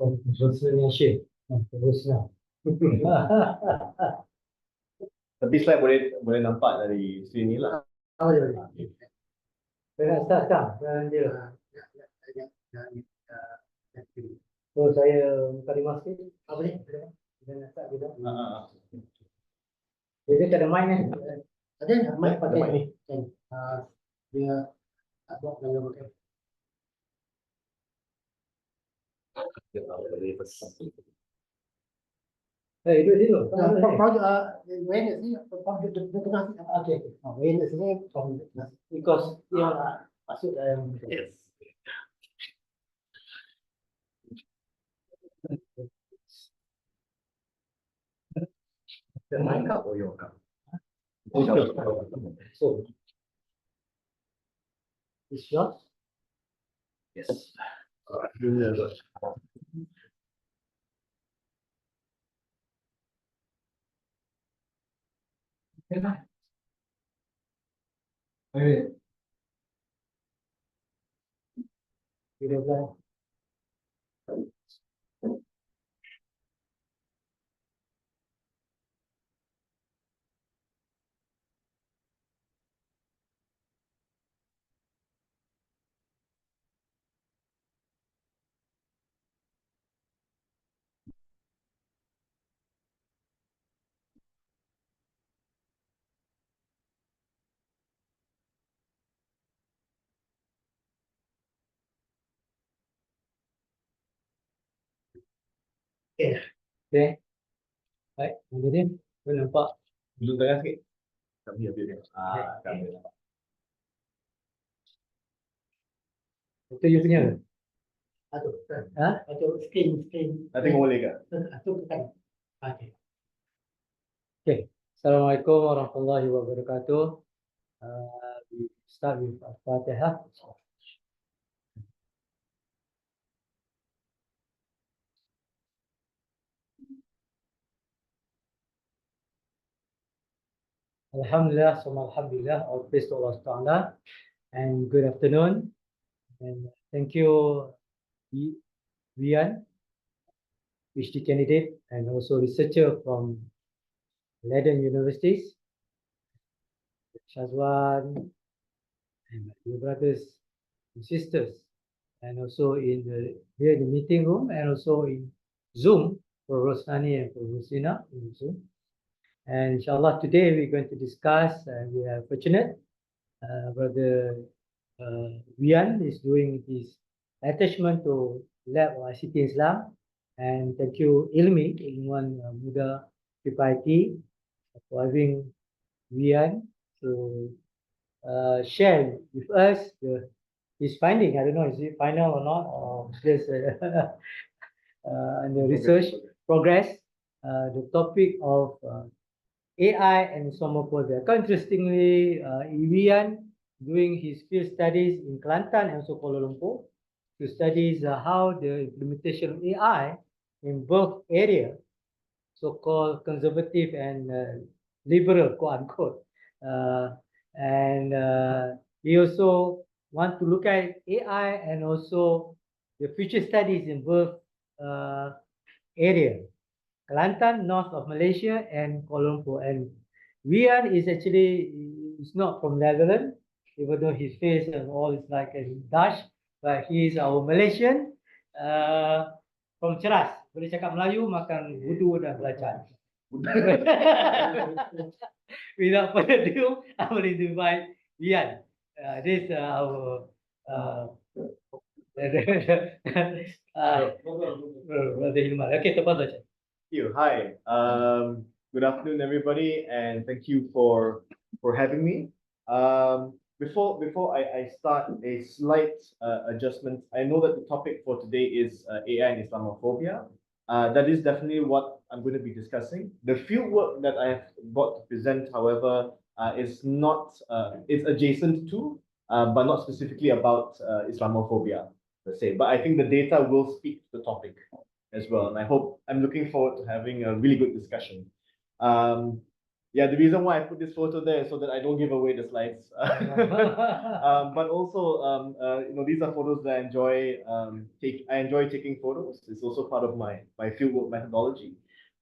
Resensi. Teruslah. Tapi slide boleh nampak dari sini lah. Oh ya. Saya nak start kan? Dia. So saya buka di mask ni. Apa ni? Kita nak start kita. Jadi tak ada mic ni. Ada mic pakai ni. Dia tak buat dalam pakai. Itu situ. Weiyan sini, tengah. Okey. Weiyan sini because dia masuk dalam. Yes. Main kau or your kau? So, is yours? Yes. Okay. Video play. Okay. Baik, jadi boleh nampak. Duduk tengah sikit. Kami ambil dia. Kami nampak. Itu you punya. Aduh, aduh, screen. Nak tengok boleh ke? Aduh, bukan. Okay. Okay. Assalamualaikum warahmatullahi wabarakatuh. We start with Al-Fatihah. Alhamdulillah, alhamdulillah, all praise to Allah Ta'ala, and good afternoon, and thank you, Weiyan, PhD candidate, and also researcher from Leiden Universities, Shazwan, and my dear brothers and sisters, and also in here in the meeting room, and also in Zoom for Rosani and for Rosina in Zoom. And inshallah, today we're going to discuss, and we are fortunate, Brother Weiyan is doing his attachment to Lab of ICT Islam, and thank you ILMI, Ilmuwan Muda PPIT, for having Weiyan to share with us his finding. I don't know, is it final or not, or just the research progress, the topic of AI and Islamophobia. Interestingly, Weiyan doing his field studies in Kelantan and also Kuala Lumpur to study how the implementation of AI in both areas, so-called conservative and liberal, quote unquote. And he also want to look at AI and also the future studies in both areas. Kelantan, north of Malaysia, and Kuala Lumpur. And Weiyan is actually not from Netherlands, even though his face and all is like a Dutch, but he is our Malaysian from Ceras. Boleh cakap Melayu, makan wudu dan belacan. Without further ado, I will invite Weiyan. This is our Brother Hilman. Okay, tafadhal. Hi. Good afternoon, everybody, and thank you for having me. Before I start, a slight adjustment. I know that the topic for today is AI and Islamophobia. That is definitely what I'm going to be discussing. The field work that I have brought to present, however, is not it's adjacent to, but not specifically about Islamophobia per se. But I think the data will speak to the topic as well, and I'm looking forward to having a really good discussion. Yeah, the reason why I put this photo there is so that I don't give away the slides. But also, these are photos that I enjoy. I enjoy taking photos. It's also part of my fieldwork methodology.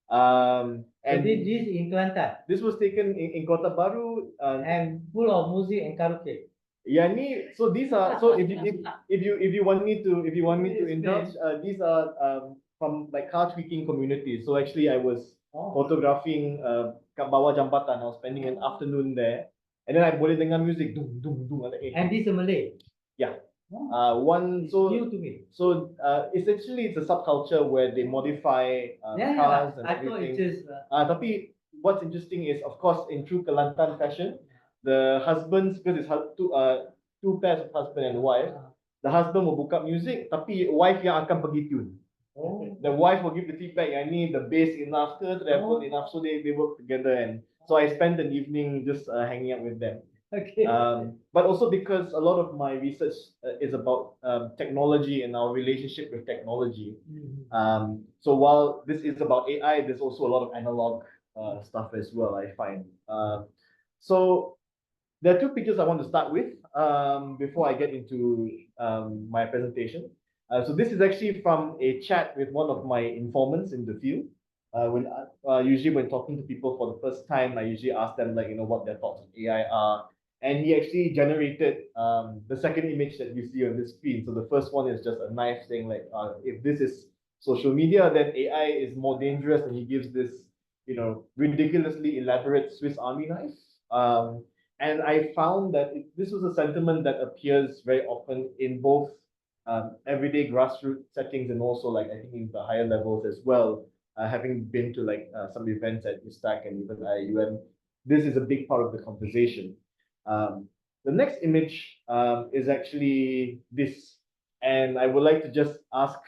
And And this in Kelantan this was taken in Kota Baru. and full of music and karaoke. Yeah, so these are so if you want me to Yes, indulge, these are from like car tweaking communities. So actually, I was photographing kat bawah jambatan. I was spending an afternoon there, and then I boleh dengar music, dum dum dum. And this is Malay. Yeah. It's new to me. So essentially it's a subculture where they modify cars and I thought everything. it is. Tapi what's interesting is, of course, in true Kelantan fashion, the husbands, because it's two pairs of husband and wife, the husband will book up music, tapi wife yang akan pergi tune. The wife will give the feedback, I need the bass enough, the treble enough, so they work together. And so I spent an evening just hanging out with them. Okay. But also because a lot of my research is about technology and our relationship with technology. So while this is about AI, there's also a lot of analog stuff as well, I find. So there are two pictures I want to start with before I get into my presentation. So this is actually from a chat with one of my informants in the field. Usually when talking to people for the first time, I usually ask them what their thoughts on AI are. And he actually generated the second image that you see on this screen. So the first one is just a knife saying if this is social media, then AI is more dangerous. And he gives this, ridiculously elaborate Swiss Army knife. And I found that this was a sentiment that appears very often in both everyday grassroots settings and also I think in the higher levels as well. Having been to some events at ISTAC and even IUM, this is a big part of the conversation. The next image is actually this, and I would like to just ask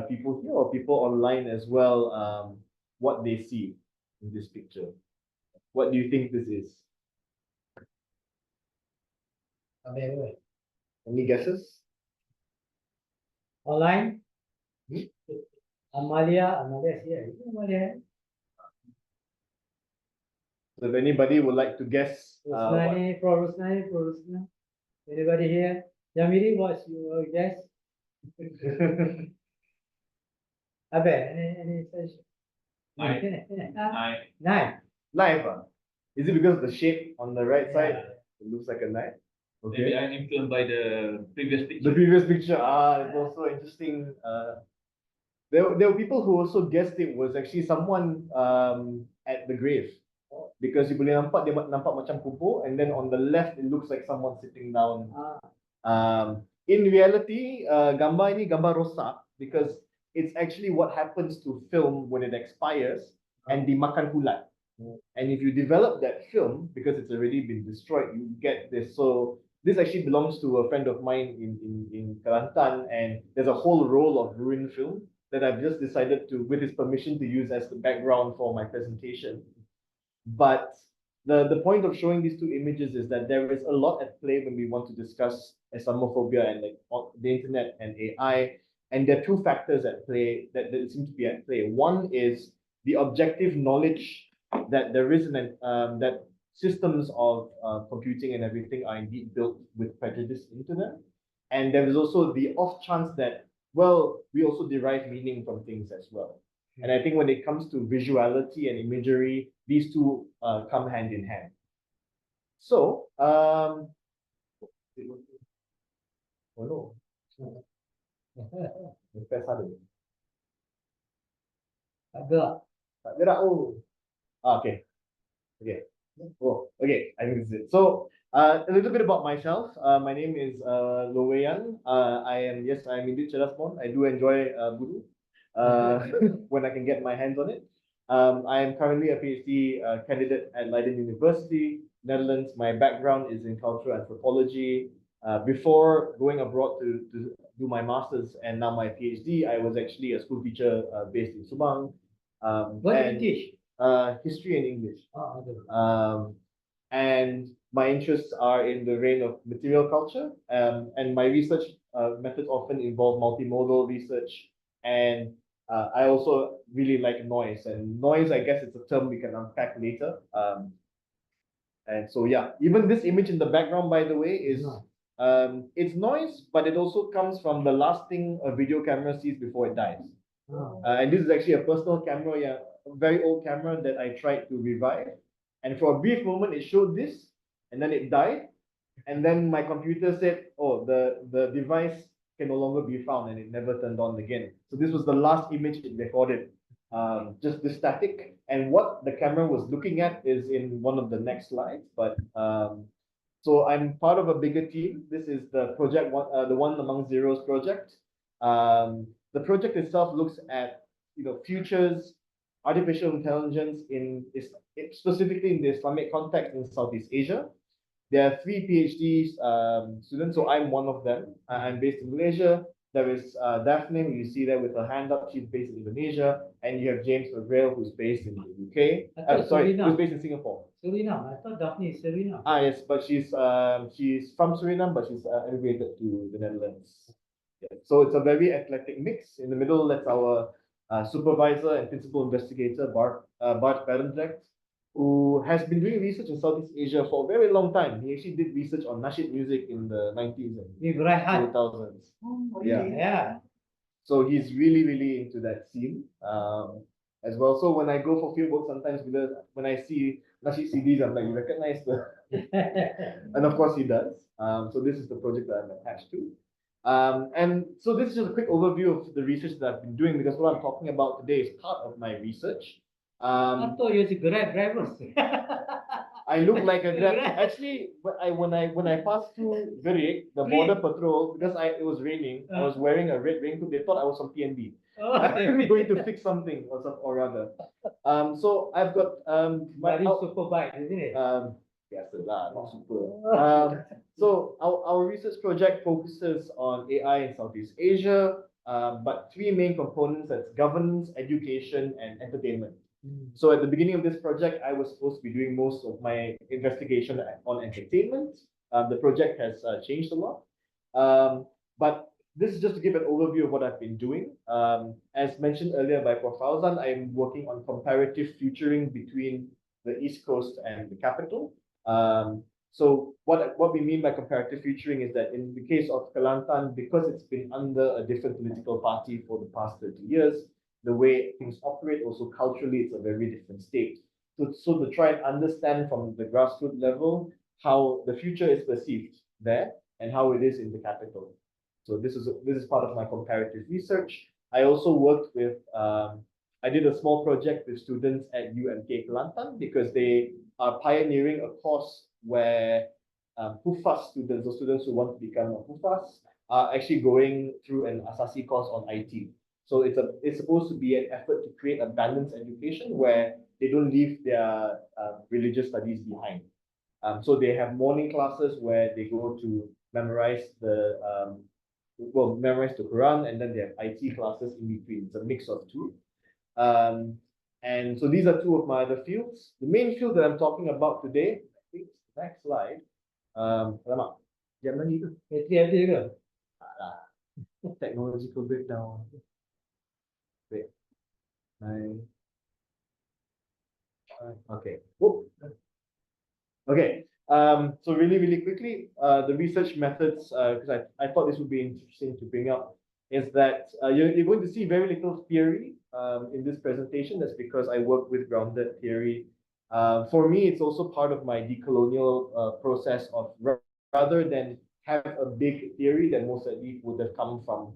people here or people online as well what they see in this picture. What do you think this is? Any guesses? Online? Amalia is here. Amalia. So if anybody would like to guess, Rosnani. Anybody here? Jamiri, what's your guess? Abe, any suggestion? Knife. Knife. Is it because of the shape on the right side? It looks like a knife. Okay. Maybe I'm influenced by the previous picture. The previous picture. It's also interesting. There were people who also guessed it was actually someone at the grave. Because you boleh nampak dia nampak macam kubur, and then on the left it looks like someone sitting down. In reality, gambar ini gambar rosak because it's actually what happens to film when it expires and dimakan ulat. And if you develop that film, because it's already been destroyed, you get this. So this actually belongs to a friend of mine in Kelantan, and there's a whole roll of ruined film that I've just decided to, with his permission, to use as the background for my presentation. But the point of showing these two images is that there is a lot at play when we want to discuss Islamophobia and the internet and AI. And there are two factors at play that seem to be at play. One is the objective knowledge that there is that systems of computing and everything are indeed built with prejudice into them. And there is also the off chance that, well, we also derive meaning from things as well. And I think when it comes to visuality and imagery, these two come hand in hand. So, oh no. Oh. Okay. Okay. Oh, okay. I think this is it. So, a little bit about myself. My name is Weiyan. I'm indeed Cerasmon. I do enjoy Budu when I can get my hands on it. I am currently a PhD candidate at Leiden University, Netherlands. My background is in cultural anthropology. Before going abroad to do my master's and now my PhD, I was actually a school teacher based in Subang. What do you teach? History and English. And my interests are in the realm of material culture. And my research methods often involve multimodal research. And I also really like noise. And noise, I guess it's a term we can unpack later. And so yeah, even this image in the background, by the way, is No. it's noise, but it also comes from the last thing a video camera sees before it dies. Oh. And this is actually a personal camera, yeah, a very old camera that I tried to revive. And for a brief moment, it showed this, and then it died. And then my computer said, oh, the device can no longer be found, and it never turned on again. So this was the last image it recorded, just the static. And what the camera was looking at is in one of the next slides. But so I'm part of a bigger team. This is the project, the One Among Zeros project. The project itself looks at futures, artificial intelligence specifically in the Islamic context in Southeast Asia. There are three PhD students, so I'm one of them. I'm based in Malaysia. There is Daphne, who you see there with her hand up. She's based in Indonesia, and you have James McGrail, who's based in the UK. Sorry, who's based in Singapore. Suriname. I thought Daphne is Suriname. Yes, but she's from Suriname, but she's emigrated to the Netherlands. Yeah. So it's a very eclectic mix. In the middle, that's our supervisor and principal investigator, Bart Pembentang, who has been doing research in Southeast Asia for a very long time. He actually did research on nasheed music in the 90s and With Raihan. 2000s. Oh, Yeah. Yeah. So he's really, really into that scene as well. So when I go for fieldwork, sometimes when I see nasheed CDs, I'm like, you recognize the... And of course he does. So this is the project that I'm attached to. And so this is just a quick overview of the research that I've been doing, because what I'm talking about today is part of my research. I thought you was a Grab driver. I look like a Grab. Actually, when I passed through Virik, the border patrol, because it was raining, I was wearing a red raincoat. They thought I was from PNB. I'm going to fix something or rather. So I've got Very super bike, isn't it? yes, not super. So our research project focuses on AI in Southeast Asia, but three main components: that's governance, education, and entertainment. So at the beginning of this project, I was supposed to be doing most of my investigation on entertainment. The project has changed a lot. But this is just to give an overview of what I've been doing. As mentioned earlier by Prof. Fauzan, I'm working on comparative futuring between the East Coast and the capital. So what we mean by comparative futuring is that in the case of Kelantan, because it's been under a different political party for the past 30 years, the way things operate, also culturally, it's a very different state. So to try and understand from the grassroots level how the future is perceived there and how it is in the capital. So this is part of my comparative research. I also worked with I did a small project with students at UMK Kelantan because they are pioneering a course where Hufas students, or students who want to become a Hufas, are actually going through an Asasi course on IT. So it's supposed to be an effort to create a balanced education where they don't leave their religious studies behind. So they have morning classes where they go to memorize memorize the Quran, and then they have IT classes in between. It's a mix of two. And so these are two of my other fields. The main field that I'm talking about today, I think it's the next slide. Alamak, jam lagi tu. Bateri ada ke? Technological breakdown. Wait. Okay. Whoop. Okay. So really, really quickly, the research methods, because I thought this would be interesting to bring up, is that you're going to see very little theory in this presentation. That's because I work with grounded theory. For me, it's also part of my decolonial process of rather than have a big theory that most likely would have come from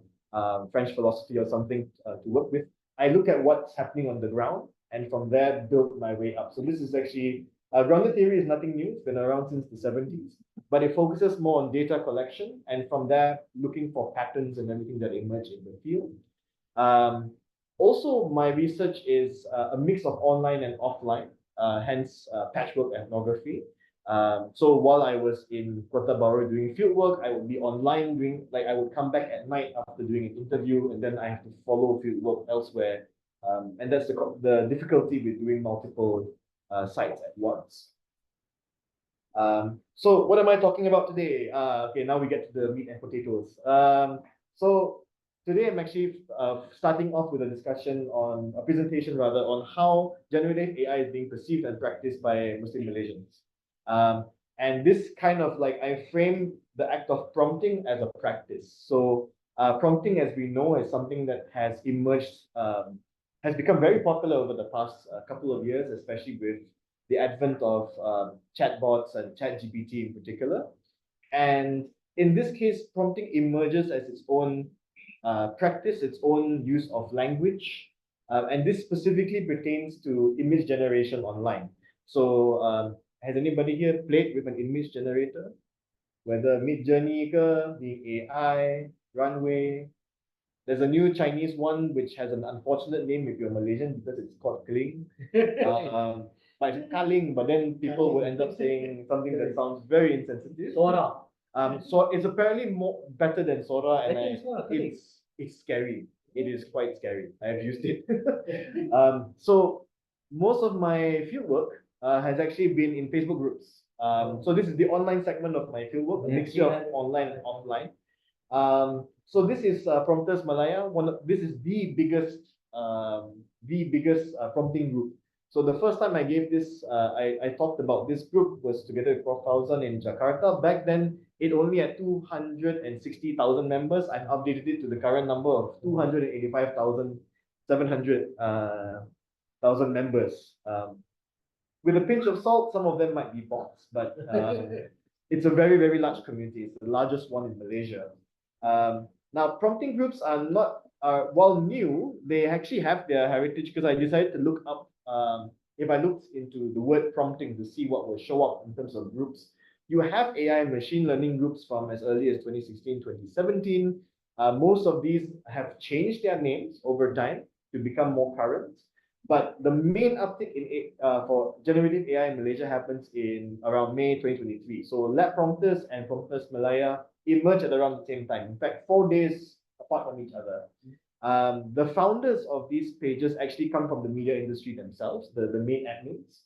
French philosophy or something to work with. I look at what's happening on the ground and from there build my way up. So this is actually grounded theory is nothing new. It's been around since the 70s, but it focuses more on data collection and from there looking for patterns and everything that emerge in the field. Also, my research is a mix of online and offline, hence patchwork ethnography. So while I was in Kota Baru doing field work, I would be online doing, I would come back at night after doing an interview, and then I have to follow field work elsewhere. And that's the difficulty with doing multiple sites at once. So what am I talking about today? Okay, now we get to the meat and potatoes. So today I'm actually starting off with a discussion on a presentation rather on how generative AI is being perceived and practiced by Muslim Malaysians. And this kind of like, I frame the act of prompting as a practice. So prompting, as we know, is something that has emerged, has become very popular over the past couple of years, especially with the advent of chatbots and ChatGPT in particular. And in this case, prompting emerges as its own practice, its own use of language. And this specifically pertains to image generation online. So has anybody here played with an image generator? Whether Midjourney, the AI, Runway. There's a new Chinese one which has an unfortunate name if you're Malaysian because it's called Kling. But it's Kaling, but then people will end up saying something that sounds very insensitive. Sora. So it's apparently more better than Sora, and Sora, it's scary. It is quite scary. I have used it. So most of my fieldwork has actually been in Facebook groups. So this is the online segment of my fieldwork, a mixture of online and offline. So this is Prompters Malaya. This is the biggest prompting group. So the first time I gave this, I talked about this group was together with Prof. Fauzan in Jakarta. Back then, it only had 260,000 members. I've updated it to the current number of 285,700 members. With a pinch of salt, some of them might be bots, but it's a very, very large community. It's the largest one in Malaysia. Now, prompting groups are while new, they actually have their heritage because I decided to look up, if I looked into the word prompting to see what will show up in terms of groups. You have AI and machine learning groups from as early as 2016, 2017. Most of these have changed their names over time to become more current. But the main uptick in for generative AI in Malaysia happens in around May 2023. So Lab Prompters and Prompters Malaya emerged at around the same time. In fact, 4 days apart from each other. The founders of these pages actually come from the media industry themselves, the main admins.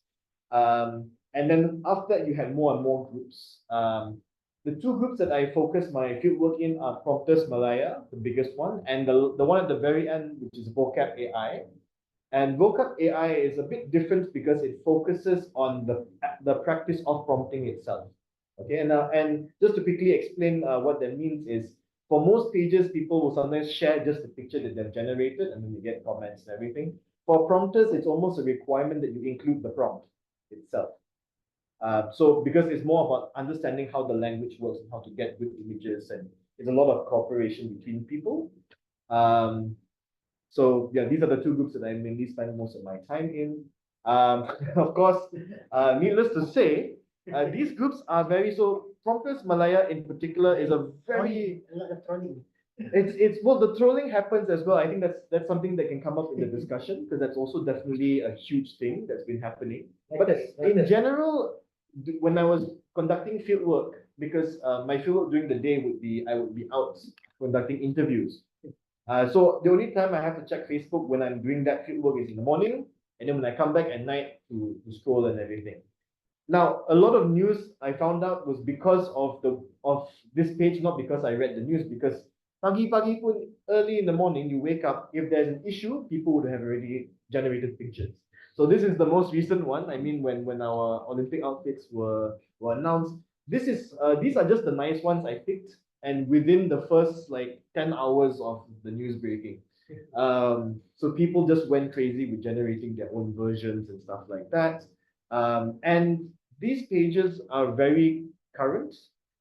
And then after that, you had more and more groups. The two groups that I focus my fieldwork in are Prompters Malaya, the biggest one, and the one at the very end, which is Vocab AI. And Vocab AI is a bit different because it focuses on the practice of prompting itself. Okay, and just to quickly explain what that means is, for most pages, people will sometimes share just the picture that they've generated and then you get comments and everything. For prompters, it's almost a requirement that you include the prompt itself. So because it's more about understanding how the language works and how to get good images, and it's a lot of cooperation between people. So yeah, these are the two groups that I mainly spend most of my time in. Of course, needless to say, these groups are so Prompters Malaya in particular is a very it's well, the trolling happens as well. I think that's something that can come up in the discussion because that's also definitely a huge thing that's been happening. But in general, when I was conducting field work, because my field work during the day I would be out conducting interviews. So the only time I have to check Facebook when I'm doing that field work is in the morning, and then when I come back at night to scroll and everything. Now, a lot of news I found out was because of this page, not because I read the news, because pagi-pagi pun, early in the morning, you wake up, if there's an issue, people would have already generated pictures. So this is the most recent one. I mean, when our Olympic outfits were announced, these are just the nice ones I picked. And within the first like 10 hours of the news breaking. So people just went crazy with generating their own versions and stuff like that. And these pages are very current.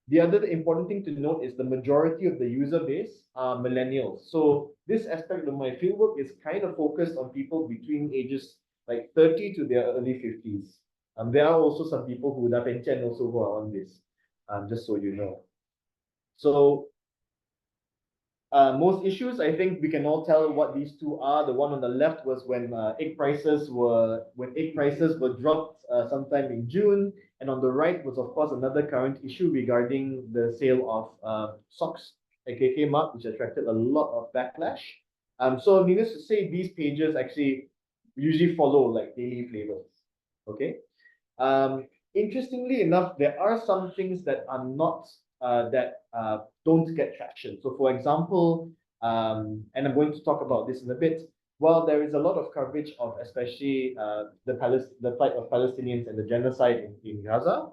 The other important thing to note is the majority of the user base are millennials. So this aspect of my fieldwork is kind of focused on people between ages like 30 to their early 50s. There are also some people who are pension also who are on this, just so you know. So most issues, I think we can all tell what these two are. The one on the left was when egg prices were dropped sometime in June, and on the right was of course another current issue regarding the sale of socks at KK Mart, which attracted a lot of backlash. So needless to say, these pages actually usually follow like daily flavors. Okay. Interestingly enough, there are some things that are not don't get traction. So for example, and I'm going to talk about this in a bit, while there is a lot of coverage of especially the plight of Palestinians and the genocide in Gaza,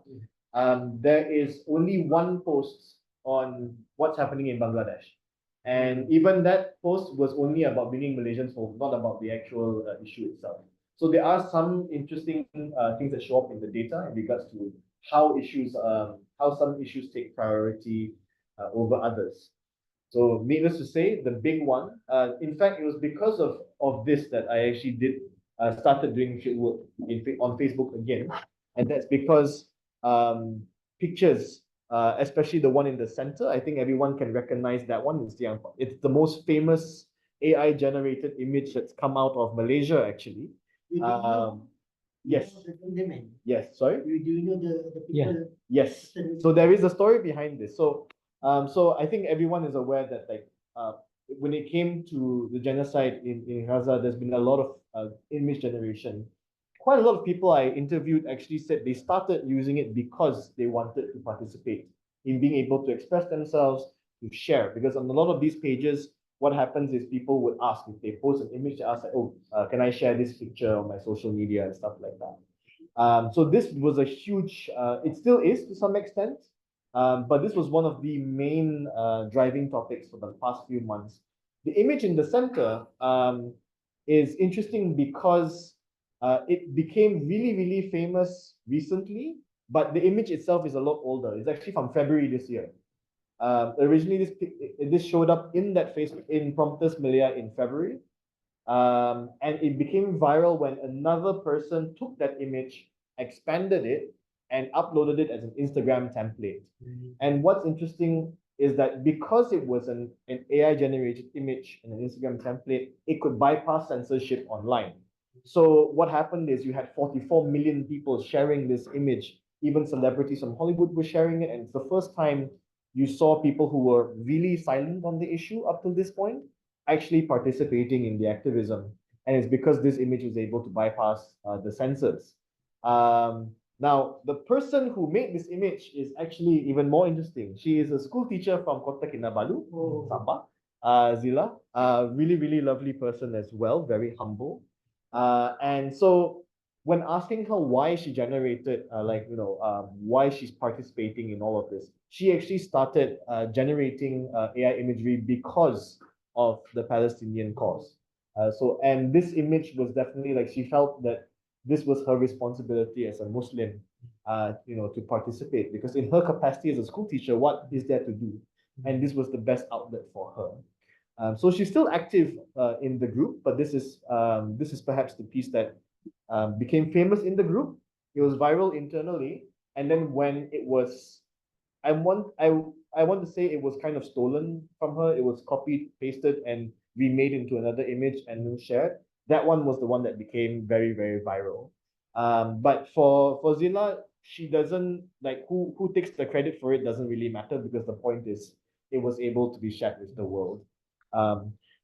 there is only one post on what's happening in Bangladesh. And even that post was only about bringing Malaysians home, not about the actual issue itself. So there are some interesting things that show up in the data in regards to how some issues take priority over others. So needless to say, the big one, in fact, it was because of this that I actually did started doing field work on Facebook again. And that's because pictures, especially the one in the center, I think everyone can recognize that one. It's the most famous AI generated image that's come out of Malaysia, actually. Yes. Yes, sorry? Do you know the people? Yes. So there is a story behind this. So I think everyone is aware that when it came to the genocide in Gaza, there's been a lot of image generation. Quite a lot of people I interviewed actually said they started using it because they wanted to participate in being able to express themselves, to share. Because on a lot of these pages, what happens is people would ask, if they post an image, they ask like, oh, can I share this picture on my social media and stuff like that. So this was a huge, it still is to some extent, but this was one of the main driving topics for the past few months. The image in the center is interesting because it became really, really famous recently, but the image itself is a lot older. It's actually from February this year. Originally, this showed up in that Facebook in Promptus Melia in February, and it became viral when another person took that image, expanded it, and uploaded it as an Instagram template. And what's interesting is that because it was an AI generated image and an Instagram template, it could bypass censorship online. So what happened is you had 44 million people sharing this image. Even celebrities from Hollywood were sharing it, and it's the first time you saw people who were really silent on the issue up to this point actually participating in the activism. And it's because this image was able to bypass the censors. Now, the person who made this image is actually even more interesting. She is a school teacher from Kota Kinabalu, Sabah, Zila. Really, really lovely person as well, very humble. And so when asking her why she generated, why she's participating in all of this, she actually started generating AI imagery because of the Palestinian cause. And this image was definitely like she felt that this was her responsibility as a Muslim, to participate, because in her capacity as a school teacher, what is there to do? And this was the best outlet for her. So she's still active in the group, but this is perhaps the piece that became famous in the group. It was viral internally, and then when it was, I want to say it was kind of stolen from her. It was copied, pasted, and remade into another image and then shared. That one was the one that became very, very viral. But for Zila, she doesn't like who takes the credit for it doesn't really matter, because the point is it was able to be shared with the world.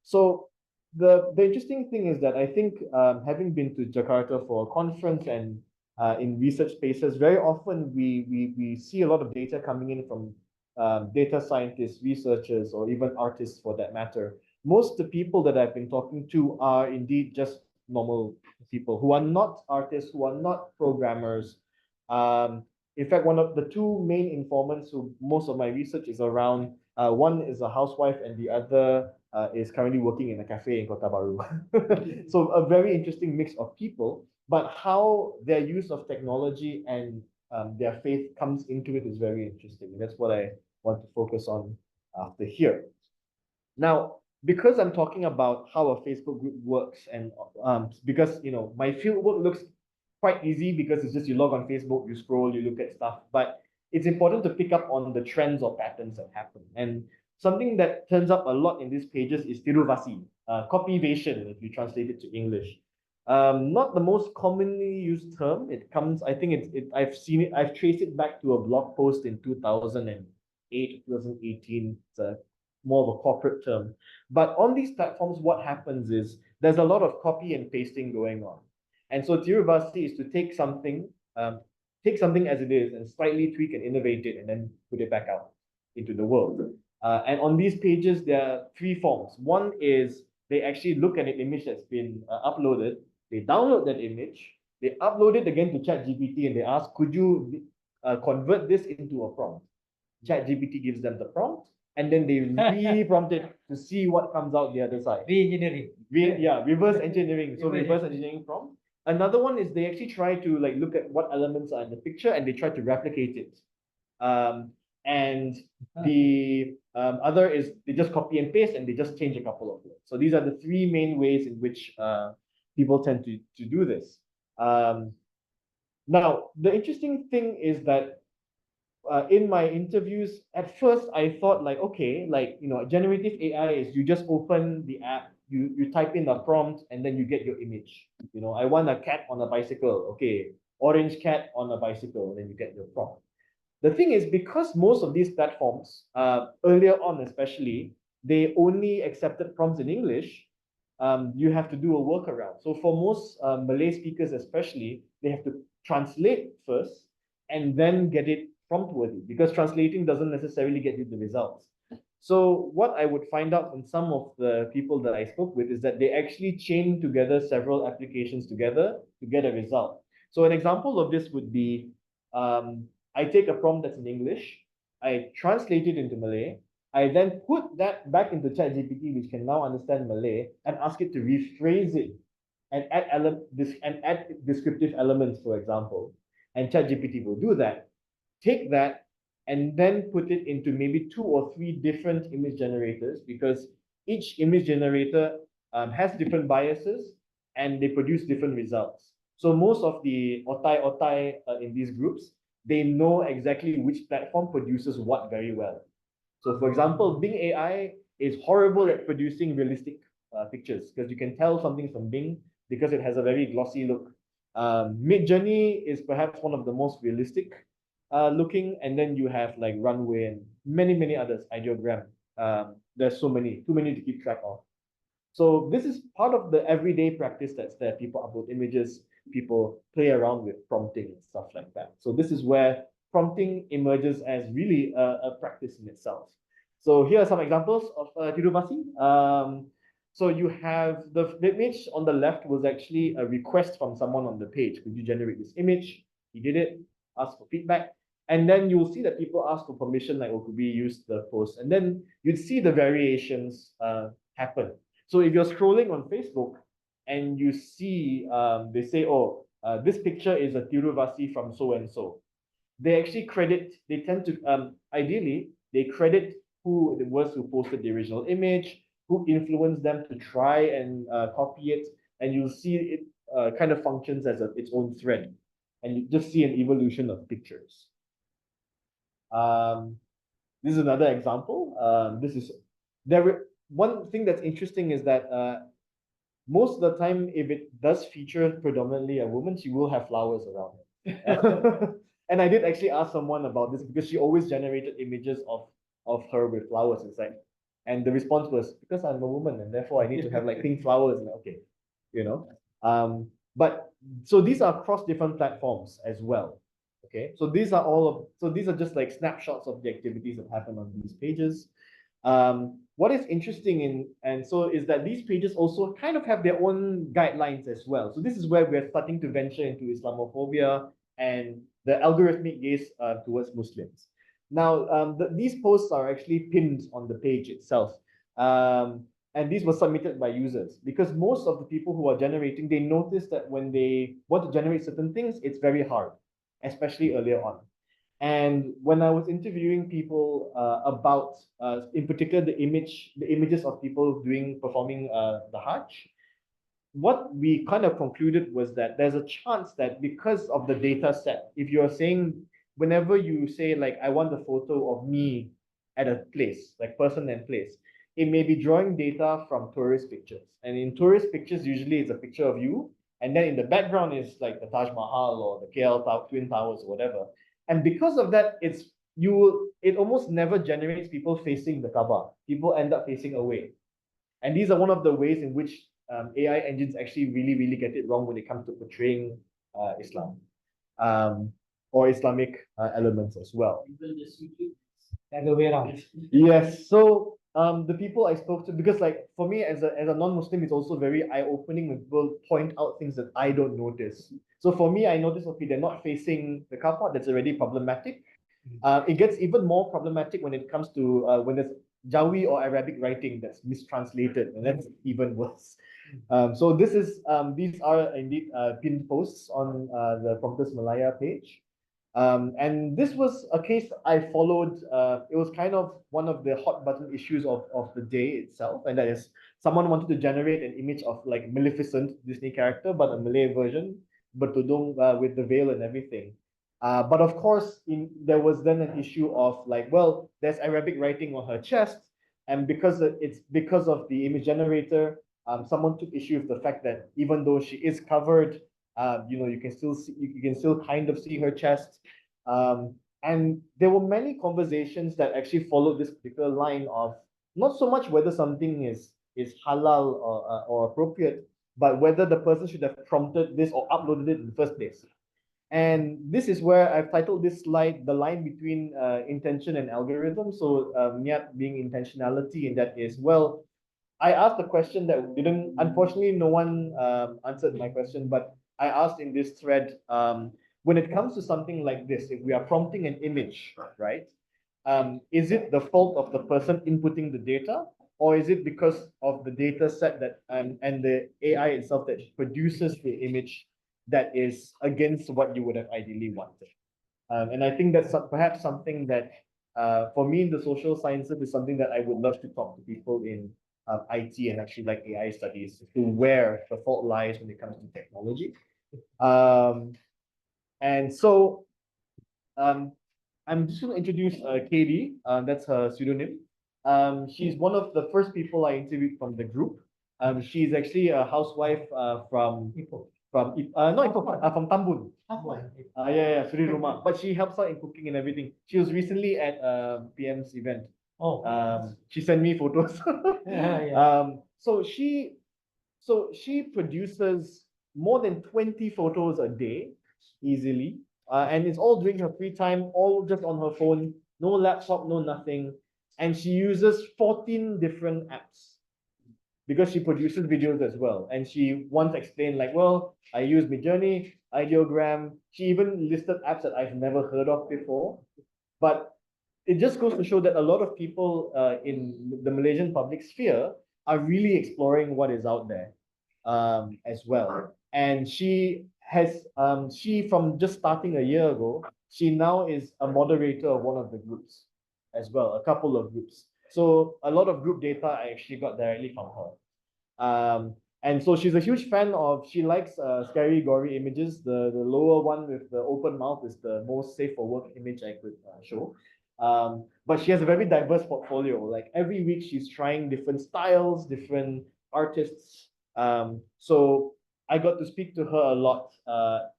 So the interesting thing is that I think having been to Jakarta for a conference and in research spaces, very often we see a lot of data coming in from data scientists, researchers, or even artists for that matter. Most of the people that I've been talking to are indeed just normal people who are not artists, who are not programmers. In fact, one of the two main informants who most of my research is around, one is a housewife and the other is currently working in a cafe in Kota Baru. So a very interesting mix of people, but how their use of technology and their faith comes into it is very interesting. That's what I want to focus on after here. Now, because I'm talking about how a Facebook group works, and because my field work looks quite easy because it's just you log on Facebook, you scroll, you look at stuff, but it's important to pick up on the trends or patterns that happen. And something that turns up a lot in these pages is tiruvasi, copyvation, if you translate it to English. Not the most commonly used term. It comes, I think I've seen it, I've traced it back to a blog post in 2008, 2018. It's more of a corporate term. But on these platforms, what happens is there's a lot of copy and pasting going on. And so tiruvasi is to take something as it is and slightly tweak and innovate it and then put it back out into the world. And on these pages, there are three forms. One is they actually look at an image that's been uploaded, they download that image, they upload it again to ChatGPT and they ask, could you convert this into a prompt? ChatGPT gives them the prompt, and then they re-prompt it to see what comes out the other side. Re-engineering. Reverse engineering. So Reverse reverse engineering prompt. Another one is they actually try to like look at what elements are in the picture and they try to replicate it. And the other is they just copy and paste and they just change a couple of words. So these are the three main ways in which people tend to do this. Now, the interesting thing is that in my interviews, at first I thought like, okay, like, you know, generative AI is you just open the app, you type in a prompt and then you get your image. You know, I want a cat on a bicycle. Okay, orange cat on a bicycle, and then you get your prompt. The thing is, because most of these platforms, earlier on especially, they only accepted prompts in English, you have to do a workaround. So for most Malay speakers especially, they have to translate first and then get it prompt worthy, because translating doesn't necessarily get you the results. So what I would find out from some of the people that I spoke with is that they actually chain together several applications together to get a result. So an example of this would be, I take a prompt that's in English, I translate it into Malay, I then put that back into ChatGPT, which can now understand Malay, and ask it to rephrase it and add descriptive elements, for example. And ChatGPT will do that. Take that and then put it into maybe 2 or 3 different image generators, because each image generator has different biases and they produce different results. So most of the otai in these groups, they know exactly which platform produces what very well. So for example, Bing AI is horrible at producing realistic pictures, because you can tell something from Bing because it has a very glossy look. Midjourney is perhaps one of the most realistic looking, and then you have like Runway and many others, Ideogram. There's too many to keep track of. So this is part of the everyday practice that's there. People upload images, people play around with prompting and stuff like that. So this is where prompting emerges as really a practice in itself. So here are some examples of Tiruvasi. So you have the image on the left was actually a request from someone on the page. Could you generate this image? He did it, asked for feedback. And then you'll see that people ask for permission, like, oh, could we use the post? And then you'd see the variations happen. So if you're scrolling on Facebook and you see, they say, oh, this picture is a Tiruvasi from so-and-so. They actually credit, they tend to, ideally, they credit who it was who posted the original image, who influenced them to try and copy it. And you'll see it kind of functions as its own thread. And you just see an evolution of pictures. This is another example. One thing that's interesting is that most of the time, if it does feature predominantly a woman, she will have flowers around it. And I did actually ask someone about this because she always generated images of her with flowers inside. And the response was, because I'm a woman and therefore I need to have like pink flowers. And okay, you know. But so these are across different platforms as well. Okay, so these are just like snapshots of the activities that happen on these pages. What is interesting is that these pages also kind of have their own guidelines as well. So this is where we're starting to venture into Islamophobia and the algorithmic gaze towards Muslims. Now, these posts are actually pinned on the page itself. And these were submitted by users, because most of the people who are generating, they notice that when they want to generate certain things, it's very hard, especially earlier on. And when I was interviewing people about, in particular, the images of people performing the Hajj, what we kind of concluded was that there's a chance that because of the data set, if you're saying, whenever you say like, I want a photo of me at a place, like person and place, it may be drawing data from tourist pictures. And in tourist pictures, usually it's a picture of you. And then in the background is like the Taj Mahal or the KL Twin Towers or whatever. And because of that, it almost never generates people facing the Kaaba. People end up facing away. And these are one of the ways in which AI engines actually really get it wrong when it comes to portraying Islam or Islamic elements as well. The other way around. Yes. So the people I spoke to, because like for me as a non-Muslim, it's also very eye-opening when people point out things that I don't notice. So for me, I notice, okay, they're not facing the car park, that's already problematic. It gets even more problematic when it comes to when there's Jawi or Arabic writing that's mistranslated, and that's even worse. So these are indeed pinned posts on the Prompters Malaya page. And this was a case I followed. It was kind of one of the hot button issues of the day itself, and that is someone wanted to generate an image of like Maleficent Disney character, but a Malay version, bertudung with the veil and everything. But of course, there was then an issue of like, well, there's Arabic writing on her chest, and it's because of the image generator, someone took issue with the fact that even though she is covered, you can still see, you can still kind of see her chest. And there were many conversations that actually followed this particular line of not so much whether something is halal or appropriate, but whether the person should have prompted this or uploaded it in the first place. And this is where I've titled this slide, the line between intention and algorithm. So niat being intentionality, and that is, well, I asked a question that didn't, unfortunately, no one answered my question, but I asked in this thread, when it comes to something like this, if we are prompting an image, right? Is it the fault of the person inputting the data, or is it because of the data set that and the AI itself that produces the image that is against what you would have ideally wanted? And I think that's perhaps something that, for me in the social sciences, is something that I would love to talk to people in IT and actually like AI studies to where the fault lies when it comes to technology. And so I'm just going to introduce Katie. That's her pseudonym. She's one of the first people I interviewed from the group. She's actually a housewife from not Ipoh, from Tambun. Yeah, Sri Rumah. But she helps out in cooking and everything. She was recently at PM's event. Oh, She sent me photos. yeah. So she produces more than 20 photos a day easily. And it's all during her free time, all just on her phone, no laptop, no nothing. And she uses 14 different apps because she produces videos as well. And she once explained like, well, I use Midjourney, Ideogram. She even listed apps that I've never heard of before. But it just goes to show that a lot of people in the Malaysian public sphere are really exploring what is out there as well. And she from just starting a year ago, she now is a moderator of one of the groups as well, a couple of groups. So a lot of group data I actually got directly from her. And so she's a huge fan of, she likes scary, gory images. The lower one with the open mouth is the most safe for work image I could show. But she has a very diverse portfolio. Like every week she's trying different styles, different artists. So I got to speak to her a lot,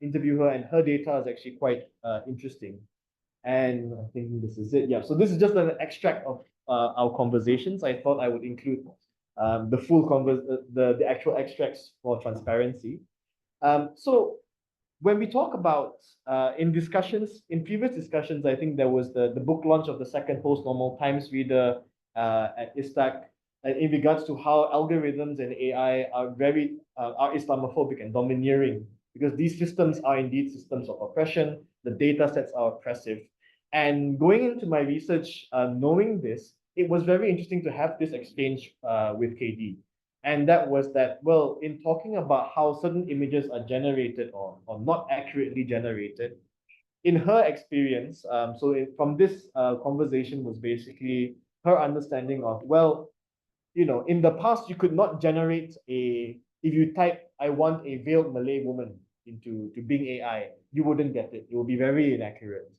interview her, and her data is actually quite interesting. And I think this is it. Yeah, so this is just an extract of our conversations. I thought I would include the full the actual extracts for transparency. So when we talk about in previous discussions, I think there was the book launch of the second post-normal Times reader at ISTAC in regards to how algorithms and AI are Islamophobic and domineering, because these systems are indeed systems of oppression. The data sets are oppressive. And going into my research, knowing this, it was very interesting to have this exchange with KD. And that was that, well, in talking about how certain images are generated or not accurately generated, in her experience, from this conversation was basically her understanding of, well, in the past, you could not generate if you type, I want a veiled Malay woman into Bing AI, you wouldn't get it. It will be very inaccurate.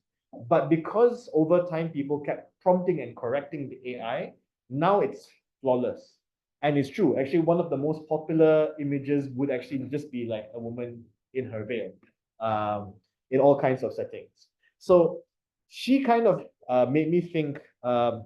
But because over time, people kept prompting and correcting the AI, now it's flawless. And it's true. Actually, one of the most popular images would actually just be like a woman in her veil, in all kinds of settings. So she kind of made me think a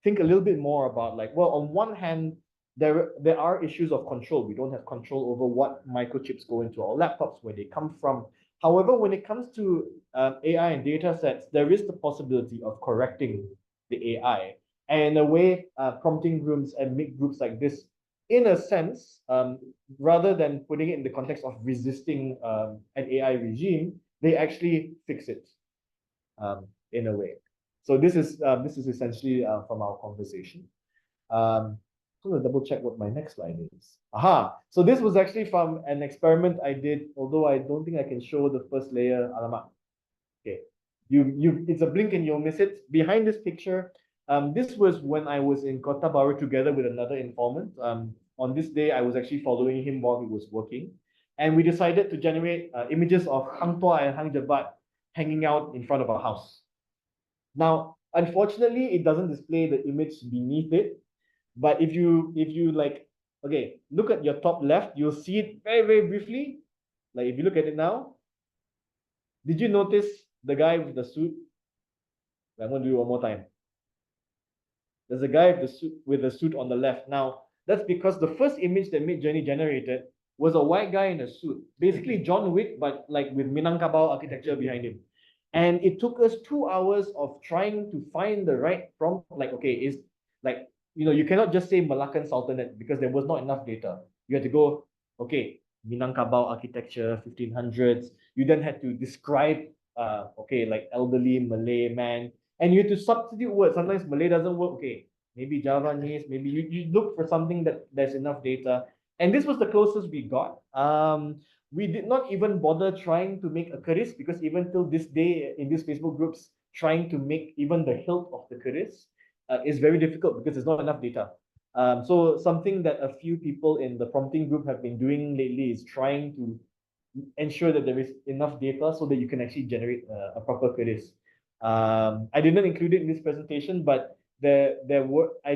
little bit more about like, well, on one hand, there are issues of control. We don't have control over what microchips go into our laptops, where they come from. However, when it comes to AI and data sets, there is the possibility of correcting the AI. And in a way, prompting groups and make groups like this, in a sense, rather than putting it in the context of resisting an AI regime, they actually fix it in a way. So this is essentially from our conversation. I'm going to double check what my next slide is. Aha! So this was actually from an experiment I did, although I don't think I can show the first layer. Alamak. Okay. It's a blink and you'll miss it. Behind this picture, this was when I was in Kota Baru together with another informant. On this day, I was actually following him while he was working. And we decided to generate images of Hang Tuah and Hang Jebat hanging out in front of our house. Now, unfortunately, it doesn't display the image beneath it. But if you like, okay, look at your top left, you'll see it very, very briefly. Like if you look at it now, did you notice the guy with the suit? I'm going to do it one more time. There's a guy with the suit on the left. Now, that's because the first image that Midjourney generated was a white guy in a suit. Basically John Wick, but like with Minangkabau architecture behind him. And it took us 2 hours of trying to find the right prompt. Like, okay, is like, you cannot just say Malaccan Sultanate because there was not enough data. You had to go, okay, Minangkabau architecture, 1500s. You then had to describe, okay, like elderly Malay man. And you have to substitute words. Sometimes Malay doesn't work. Okay, maybe Javanese, maybe you look for something that there's enough data. And this was the closest we got. We did not even bother trying to make a keris because even till this day in these Facebook groups, trying to make even the hilt of the keris is very difficult because there's not enough data. So something that a few people in the prompting group have been doing lately is trying to ensure that there is enough data so that you can actually generate a proper keris. I didn't include it in this presentation, but I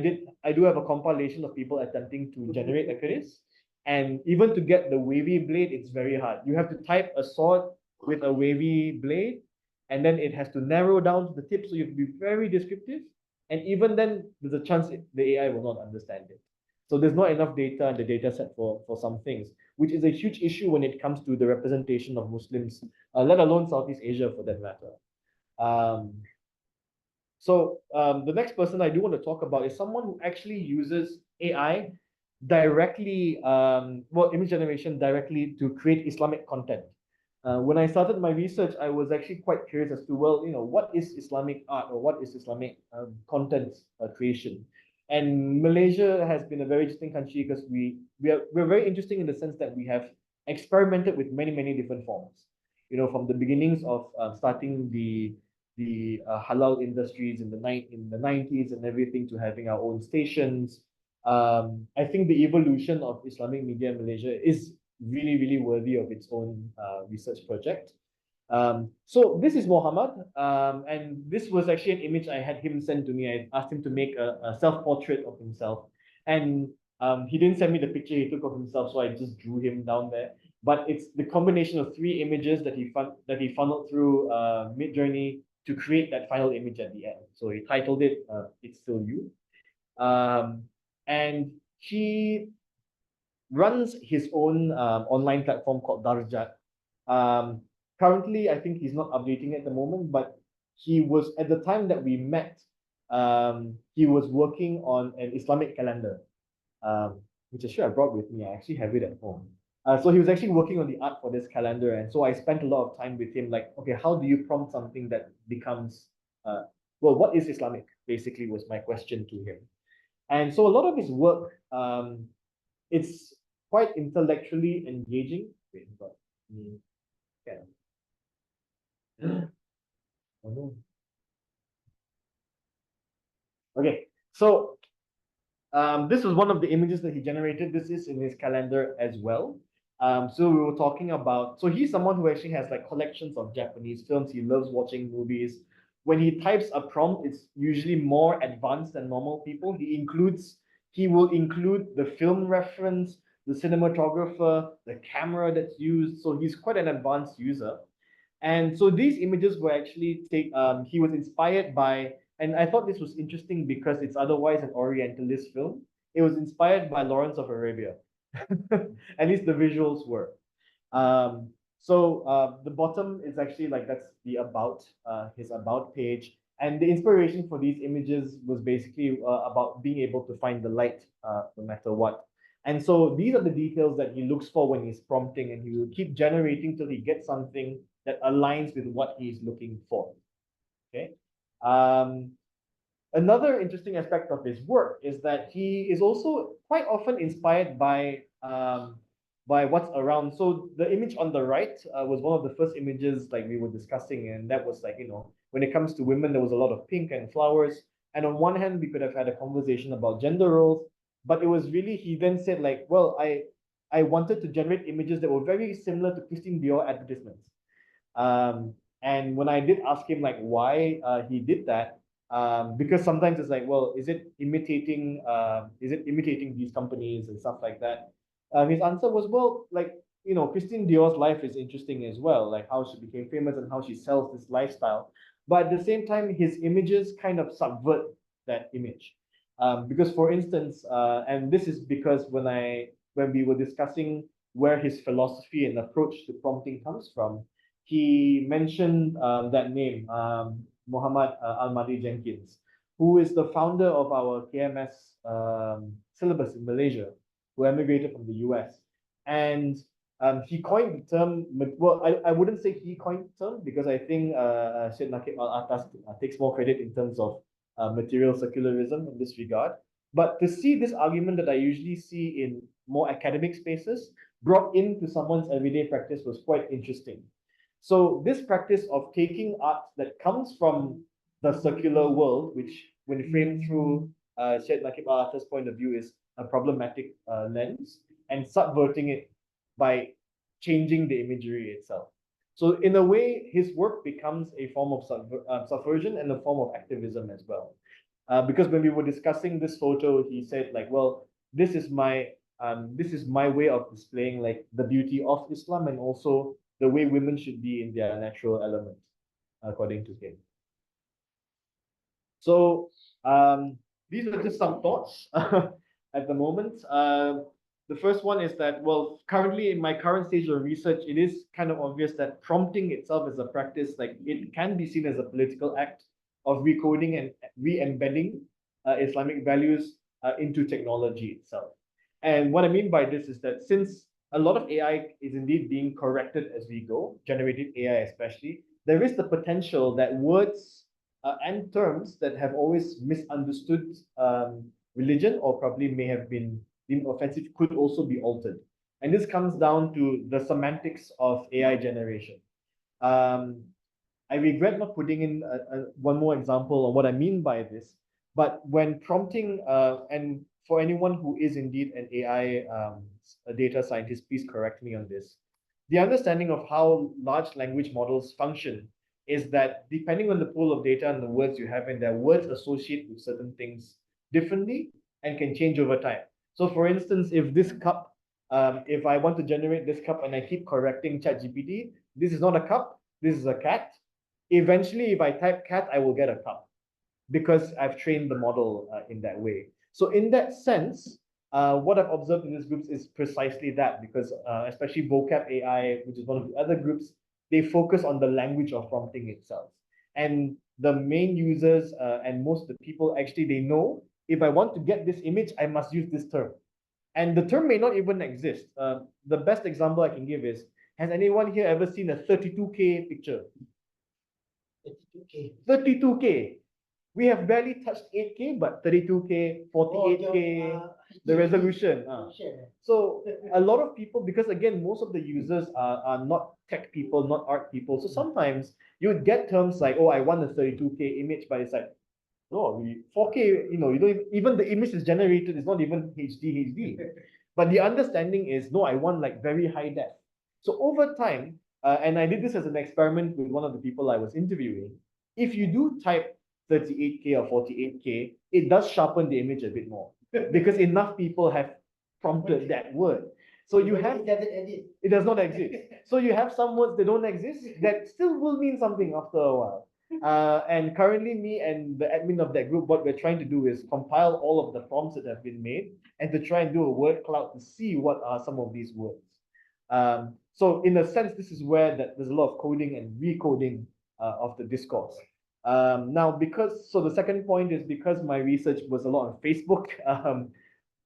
do have a compilation of people attempting to generate a keris. And even to get the wavy blade, it's very hard. You have to type a sword with a wavy blade, and then it has to narrow down to the tip, so you have to be very descriptive. And even then, there's a chance the AI will not understand it. So there's not enough data in the data set for some things, which is a huge issue when it comes to the representation of Muslims, let alone Southeast Asia for that matter. The next person I do want to talk about is someone who actually uses AI directly, image generation directly to create Islamic content. When I started my research, I was actually quite curious as to, what is Islamic art or what is Islamic content creation? And Malaysia has been a very interesting country because we're very interesting in the sense that we have experimented with many, many different forms. From the beginnings of starting the halal industries in the 90s and everything to having our own stations. I think the evolution of Islamic media in Malaysia is really, really worthy of its own research project. So this is Muhammad, and this was actually an image I had him send to me. I asked him to make a self-portrait of himself, and he didn't send me the picture he took of himself, so I just drew him down there. But it's the combination of 3 images that he funneled through Midjourney to create that final image at the end. So he titled it "It's Still You," and he runs his own online platform called Darjat. Currently, I think he's not updating at the moment, but he was, at the time that we met, he was working on an Islamic calendar, which I I brought with me. I actually have it at home. So he was actually working on the art for this calendar. And so I spent a lot of time with him, like, okay, how do you prompt something that becomes, what is Islamic? Basically was my question to him. And so a lot of his work, it's quite intellectually engaging. Wait, but, yeah. Oh, no. Okay, so this was one of the images that he generated. This is in his calendar as well. So we were talking about, so he's someone who actually has like collections of Japanese films. He loves watching movies. When he types a prompt, it's usually more advanced than normal people. He will include the film reference, the cinematographer, the camera that's used. So he's quite an advanced user. And so these images were actually he was inspired by, and I thought this was interesting because it's otherwise an Orientalist film. It was inspired by Lawrence of Arabia. At least the visuals were. The bottom is actually like, that's the about, his about page. And the inspiration for these images was basically about being able to find the light no matter what. And so these are the details that he looks for when he's prompting, and he will keep generating till he gets something that aligns with what he's looking for. Okay. Another interesting aspect of his work is that he is also quite often inspired by what's around. So the image on the right was one of the first images like we were discussing, and that was like, when it comes to women, there was a lot of pink and flowers. And on one hand, we could have had a conversation about gender roles, but it was really, he then said like, well, I wanted to generate images that were very similar to Christine Dior advertisements. And when I did ask him like why he did that, because sometimes it's like, well, is it imitating these companies and stuff like that? His answer was, well, like, Christine Dior's life is interesting as well, like how she became famous and how she sells this lifestyle. But at the same time, his images kind of subvert that image. Because for instance, and this is because when we were discussing where his philosophy and approach to prompting comes from, he mentioned that name, Muhammad Almadi Jenkins, who is the founder of our KMS syllabus in Malaysia, who emigrated from the US. And he coined the term, well, I wouldn't say he coined the term because I think Syed Nakib Al-Atas takes more credit in terms of material secularism in this regard. But to see this argument that I usually see in more academic spaces brought into someone's everyday practice was quite interesting. So this practice of taking art that comes from the secular world, which when framed through Syed Nakib Al-Atas' point of view is a problematic lens, and subverting it by changing the imagery itself. So in a way, his work becomes a form of subversion and a form of activism as well. Because when we were discussing this photo, he said like, well, this is my way of displaying like the beauty of Islam and also the way women should be in their natural element, according to him. So these are just some thoughts at the moment. The first one is that, well, currently in my current stage of research, it is kind of obvious that prompting itself as a practice, like it can be seen as a political act of recoding and re-embedding Islamic values into technology itself. And what I mean by this is that since a lot of AI is indeed being corrected as we go, generative AI especially, there is the potential that words and terms that have always misunderstood religion or probably may have been deemed offensive could also be altered. And this comes down to the semantics of AI generation. I regret not putting in one more example on what I mean by this, but when prompting, and for anyone who is indeed an AI a data scientist, please correct me on this. The understanding of how large language models function is that depending on the pool of data and the words you have in there, words associate with certain things differently and can change over time. So for instance, if this cup, if I want to generate this cup and I keep correcting ChatGPT, this is not a cup, this is a cat. Eventually, if I type cat, I will get a cup because I've trained the model in that way. So in that sense, what I've observed in these groups is precisely that, because especially vocab AI, which is one of the other groups, they focus on the language of prompting itself. And the main users and most of the people actually, they know if I want to get this image, I must use this term. And the term may not even exist. The best example I can give is, has anyone here ever seen a 32K picture? 32K. 32K. We have barely touched 8K, but 32K, 48K, the resolution. So a lot of people, because again, most of the users are not tech people, not art people. So sometimes you would get terms like, oh, I want a 32K image, but it's like, no, 4K, you don't even the image is generated, it's not even HD. But the understanding is, no, I want like very high def. So over time, and I did this as an experiment with one of the people I was interviewing, if you do type 38K or 48K, it does sharpen the image a bit more because enough people have prompted that word. So you have, it does not exist. So you have some words that don't exist that still will mean something after a while. And currently me and the admin of that group, what we're trying to do is compile all of the prompts that have been made and to try and do a word cloud to see what are some of these words. So in a sense, this is where there's a lot of coding and recoding of the discourse. Now, so the second point is because my research was a lot on Facebook.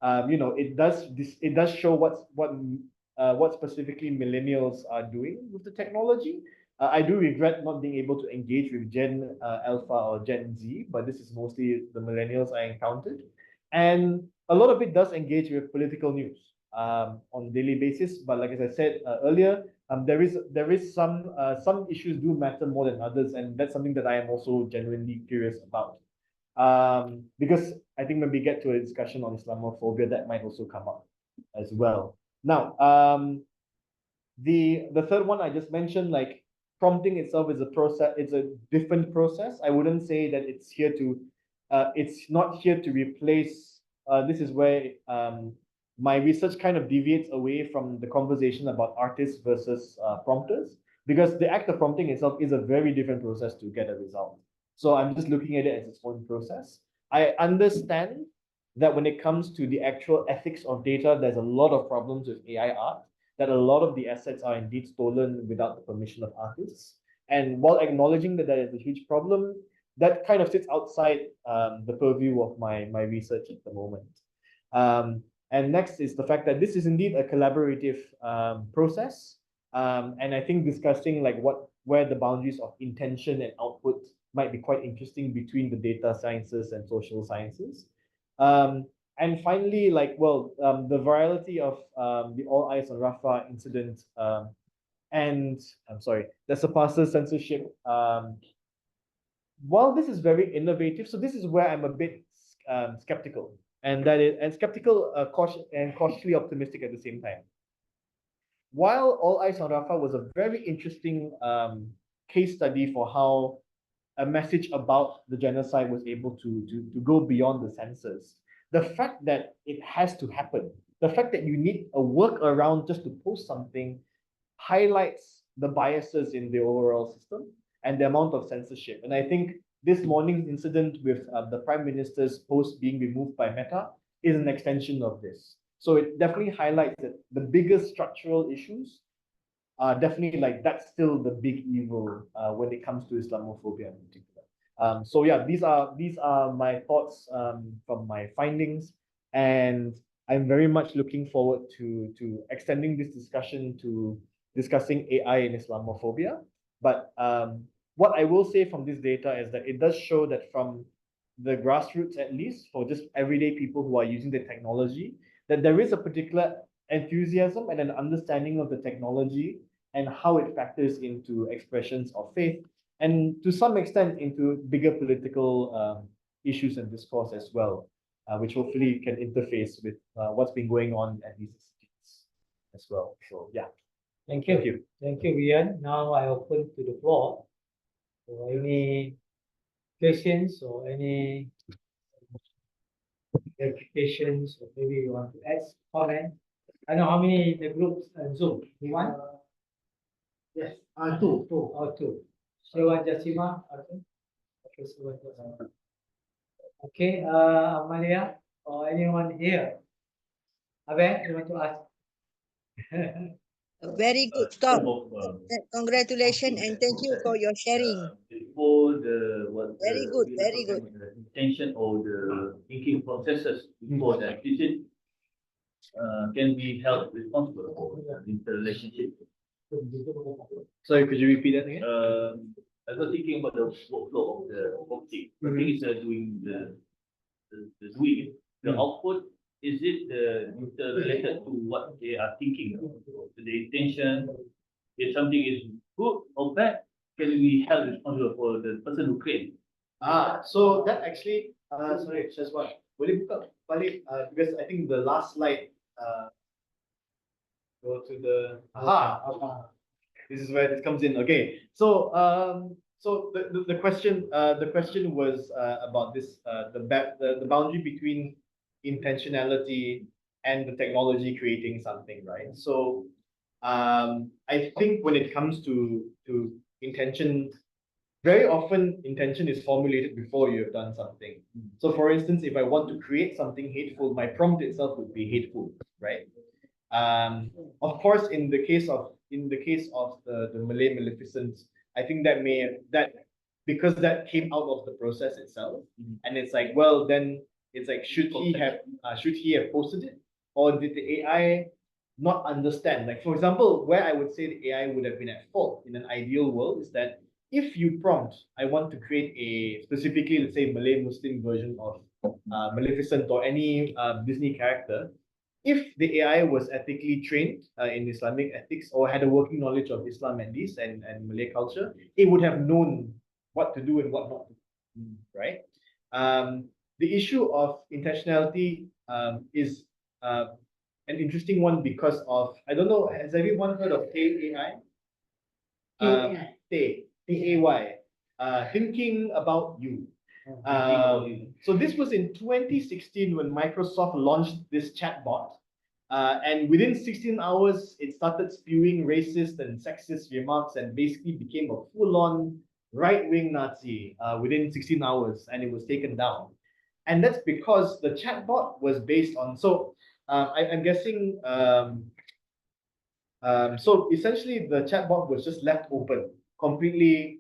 It does show what specifically millennials are doing with the technology. I do regret not being able to engage with Gen Alpha or Gen Z, but this is mostly the millennials I encountered. And a lot of it does engage with political news on a daily basis. But like as I said earlier, there is some issues do matter more than others, and that's something that I am also genuinely curious about. Because I think when we get to a discussion on Islamophobia, that might also come up as well. Now, the third one I just mentioned, like prompting itself is a process, it's a different process. I wouldn't say that it's not here to replace, this is where my research kind of deviates away from the conversation about artists versus prompters, because the act of prompting itself is a very different process to get a result. So I'm just looking at it as its own process. I understand that when it comes to the actual ethics of data, there's a lot of problems with AI art, that a lot of the assets are indeed stolen without the permission of artists. And while acknowledging that is a huge problem, that kind of sits outside the purview of my research at the moment. And next is the fact that this is indeed a collaborative process. And I think discussing like where the boundaries of intention and output might be quite interesting between the data sciences and social sciences. And finally, the virality of the All Eyes on Rafah incident and I'm sorry, the surpasses censorship. While this is very innovative, so this is where I'm a bit skeptical, and skeptical, cautiously optimistic at the same time. While All Eyes on Rafah was a very interesting case study for how a message about the genocide was able to go beyond the censors, the fact that it has to happen, the fact that you need a workaround just to post something, highlights the biases in the overall system and the amount of censorship. And I think this morning's incident with the Prime Minister's post being removed by Meta is an extension of this. So it definitely highlights that the biggest structural issues are definitely like that's still the big evil when it comes to Islamophobia in particular. So yeah, these are my thoughts from my findings, and I'm very much looking forward to extending this discussion to discussing AI and Islamophobia. But what I will say from this data is that it does show that from the grassroots, at least for just everyday people who are using the technology, that there is a particular enthusiasm and an understanding of the technology and how it factors into expressions of faith, and to some extent into bigger political issues and discourse as well, which hopefully can interface with what's been going on at these institutes as well. So yeah. Thank you. Thank you, Weiyan. Now I open to the floor for any questions or any clarifications, or maybe you want to add comment. I know how many in the groups and Zoom. One? Yes, two. Two. Sewan Jasima. Okay, Sewan Jasima. Okay, Amalia or anyone here? Abel, you want to ask? A very good talk. Congratulations and thank you for your sharing. Before Very good, very good. The intention or the thinking processes before the acquisition can be held responsible for the interrelationship. Sorry, could you repeat that again? I was thinking about the workflow of the working. I think it's doing the doing. The output, is it related to what they are thinking? The intention, if something is good or bad, can we held responsible for the person who created? So that actually, sorry, Shazwan, will you buka balik? Because I think the last slide, go to the, this is where it comes in. Okay, so the question was about this the boundary between intentionality and the technology creating something, right? So I think when it comes to intention, very often intention is formulated before you have done something. So for instance, if I want to create something hateful, my prompt itself would be hateful, right? Of course, in the case of the Malay Maleficent, I think that because that came out of the process itself. And it's like, well, then it's like, should he have posted it, or did the AI not understand? Like, for example, where I would say the AI would have been at fault in an ideal world is that if you prompt, I want to create a specifically, let's say, Malay Muslim version of Maleficent or any Disney character, if the AI was ethically trained in Islamic ethics or had a working knowledge of Islam at least and Malay culture, it would have known what to do and what not to do, right? The issue of intentionality is an interesting one because of, I don't know, has everyone heard of AI? Tay, thinking about you. So this was in 2016 when Microsoft launched this chatbot. And within 16 hours, it started spewing racist and sexist remarks and basically became a full-on right-wing Nazi within 16 hours, and it was taken down. And that's because the chatbot was based on, so I'm guessing, so essentially the chatbot was just left open, completely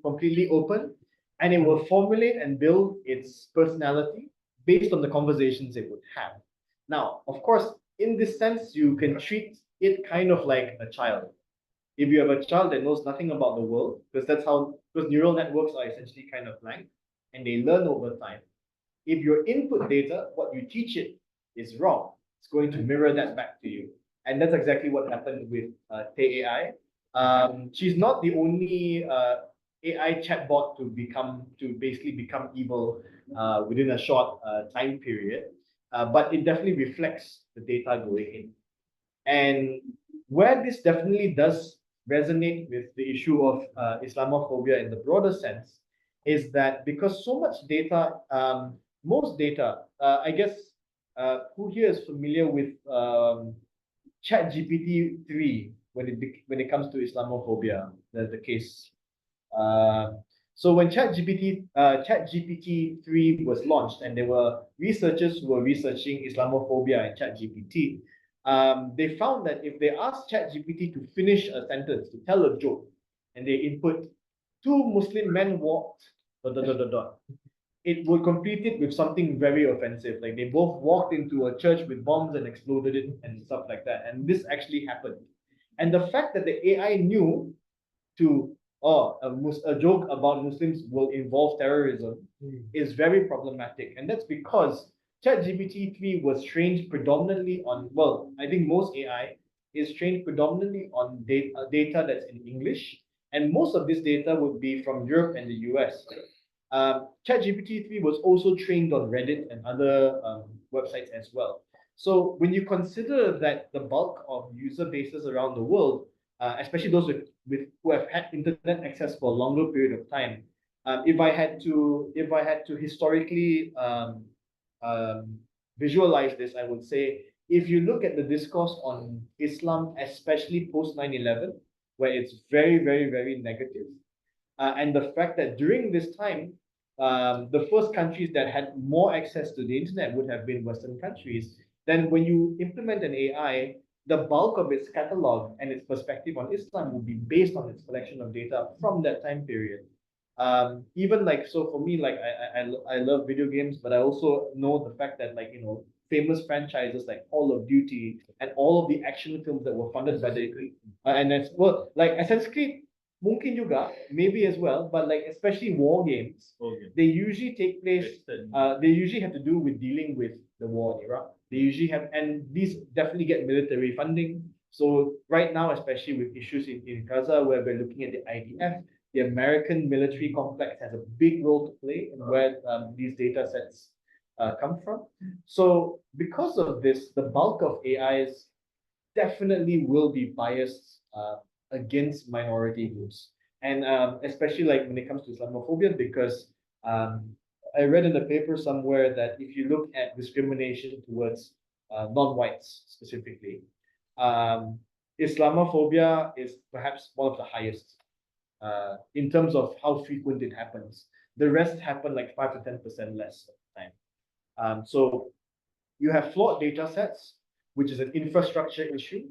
open, and it will formulate and build its personality based on the conversations it would have. Now, of course, in this sense, you can treat it kind of like a child. If you have a child that knows nothing about the world, because neural networks are essentially kind of blank, and they learn over time. If your input data, what you teach it, is wrong, it's going to mirror that back to you. And that's exactly what happened with Tay AI. She's not the only AI chatbot to basically become evil within a short time period, but it definitely reflects the data going in. And where this definitely does resonate with the issue of Islamophobia in the broader sense is that because so much data, most data, I guess, who here is familiar with ChatGPT 3 when it comes to Islamophobia, the case? So when ChatGPT 3 was launched, and there were researchers who were researching Islamophobia and ChatGPT, they found that if they asked ChatGPT to finish a sentence, to tell a joke, and they input two Muslim men walked, ... it would complete it with something very offensive. Like they both walked into a church with bombs and exploded it and stuff like that. And this actually happened. And the fact that the AI knew to, a joke about Muslims will involve terrorism is very problematic. And that's because ChatGPT 3 was trained predominantly on, well, I think most AI is trained predominantly on data that's in English. And most of this data would be from Europe and the US. ChatGPT 3 was also trained on Reddit and other websites as well. So when you consider that the bulk of user bases around the world, especially those who have had internet access for a longer period of time, if I had to historically visualize this, I would say if you look at the discourse on Islam, especially post 9/11, where it's very, very, very negative, and the fact that during this time, the first countries that had more access to the internet would have been Western countries, then when you implement an AI, the bulk of its catalog and its perspective on Islam will be based on its collection of data from that time period. Even like, so for me, like I love video games, but I also know the fact that, like, you know, famous franchises like Call of Duty and all of the action films that were funded by the and that's, well, like Assassin's Creed mungkin juga, maybe as well, but like especially war games, they usually take place, they usually have to do with dealing with the war in Iraq. They usually have, and these definitely get military funding. So right now, especially with issues in Gaza, where we're looking at the IDF, the American military complex has a big role to play in where these data sets come from. So because of this, the bulk of AIs definitely will be biased against minority groups. And especially like when it comes to Islamophobia, because I read in the paper somewhere that if you look at discrimination towards non-whites specifically, Islamophobia is perhaps one of the highest in terms of how frequent it happens. The rest happen like 5 to 10% less of the time. So you have flawed data sets, which is an infrastructure issue,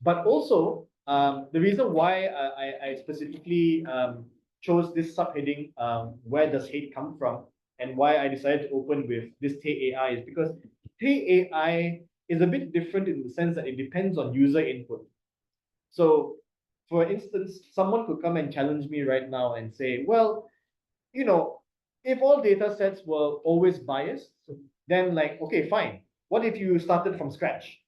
but also the reason why I specifically chose this subheading, where does hate come from? And why I decided to open with this Tay AI is because Tay AI is a bit different in the sense that it depends on user input. So, for instance, someone could come and challenge me right now and say, well, you know, if all data sets were always biased, then like, okay, fine. What if you started from scratch?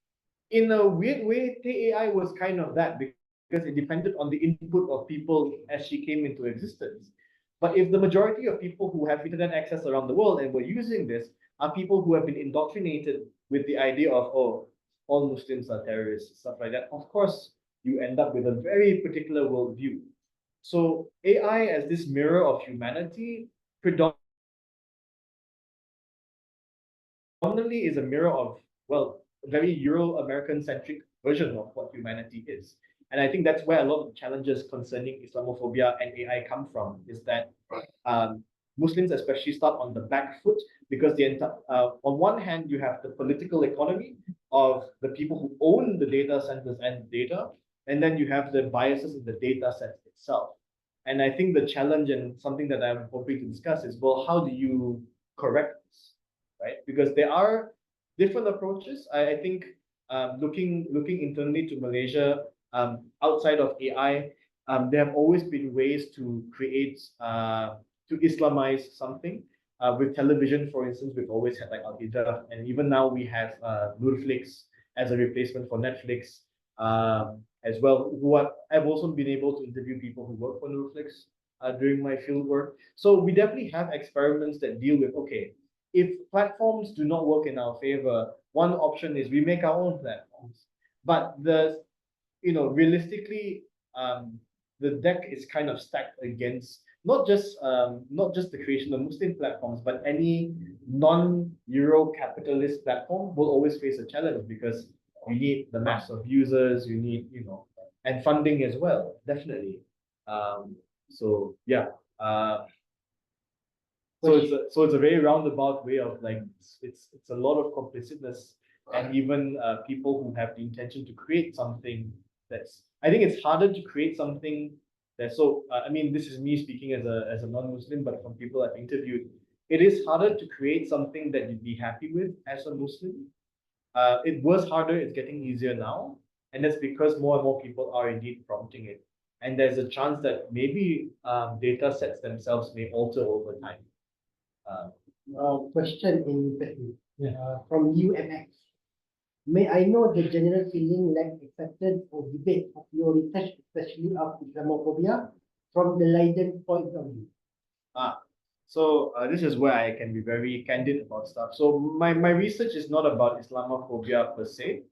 In a weird way, AI was kind of that because it depended on the input of people as she came into existence. But if the majority of people who have internet access around the world and were using this are people who have been indoctrinated with the idea of, oh, all Muslims are terrorists, stuff like that, of course, you end up with a very particular worldview. So AI as this mirror of humanity predominantly is a mirror of, well, a very Euro-American centric version of what humanity is. And I think that's where a lot of the challenges concerning Islamophobia and AI come from, is that Muslims especially start on the back foot because on one hand, you have the political economy of the people who own the data centers and data, and then you have the biases in the data set itself. And I think the challenge and something that I'm hoping to discuss is, well, how do you correct this, right? Because there are different approaches. I think looking internally to Malaysia, outside of AI, there have always been ways to create to Islamize something. With television, for instance, we've always had like Al Hijrah, and even now we have Nurflix as a replacement for Netflix. As well, I've also been able to interview people who work for Nurflix during my field work. So we definitely have experiments that deal with, okay, if platforms do not work in our favor, one option is we make our own platforms. But realistically, the deck is kind of stacked against not just the creation of Muslim platforms, but any non-Euro capitalist platform will always face a challenge because you need the mass of users, you need, and funding as well, definitely. So yeah. So it's a very roundabout way of like it's a lot of complicitness and even people who have the intention to create something I think it's harder to create something that's I mean, this is me speaking as a non-Muslim, but from people I've interviewed, it is harder to create something that you'd be happy with as a Muslim. It was harder, it's getting easier now. And that's because more and more people are indeed prompting it. And there's a chance that maybe data sets themselves may alter over time. Question in from UMX. May I know the general feeling like acceptance or debate of your research, especially of Islamophobia, from the Leiden point of view? So this is where I can be very candid about stuff. So my research is not about Islamophobia per se.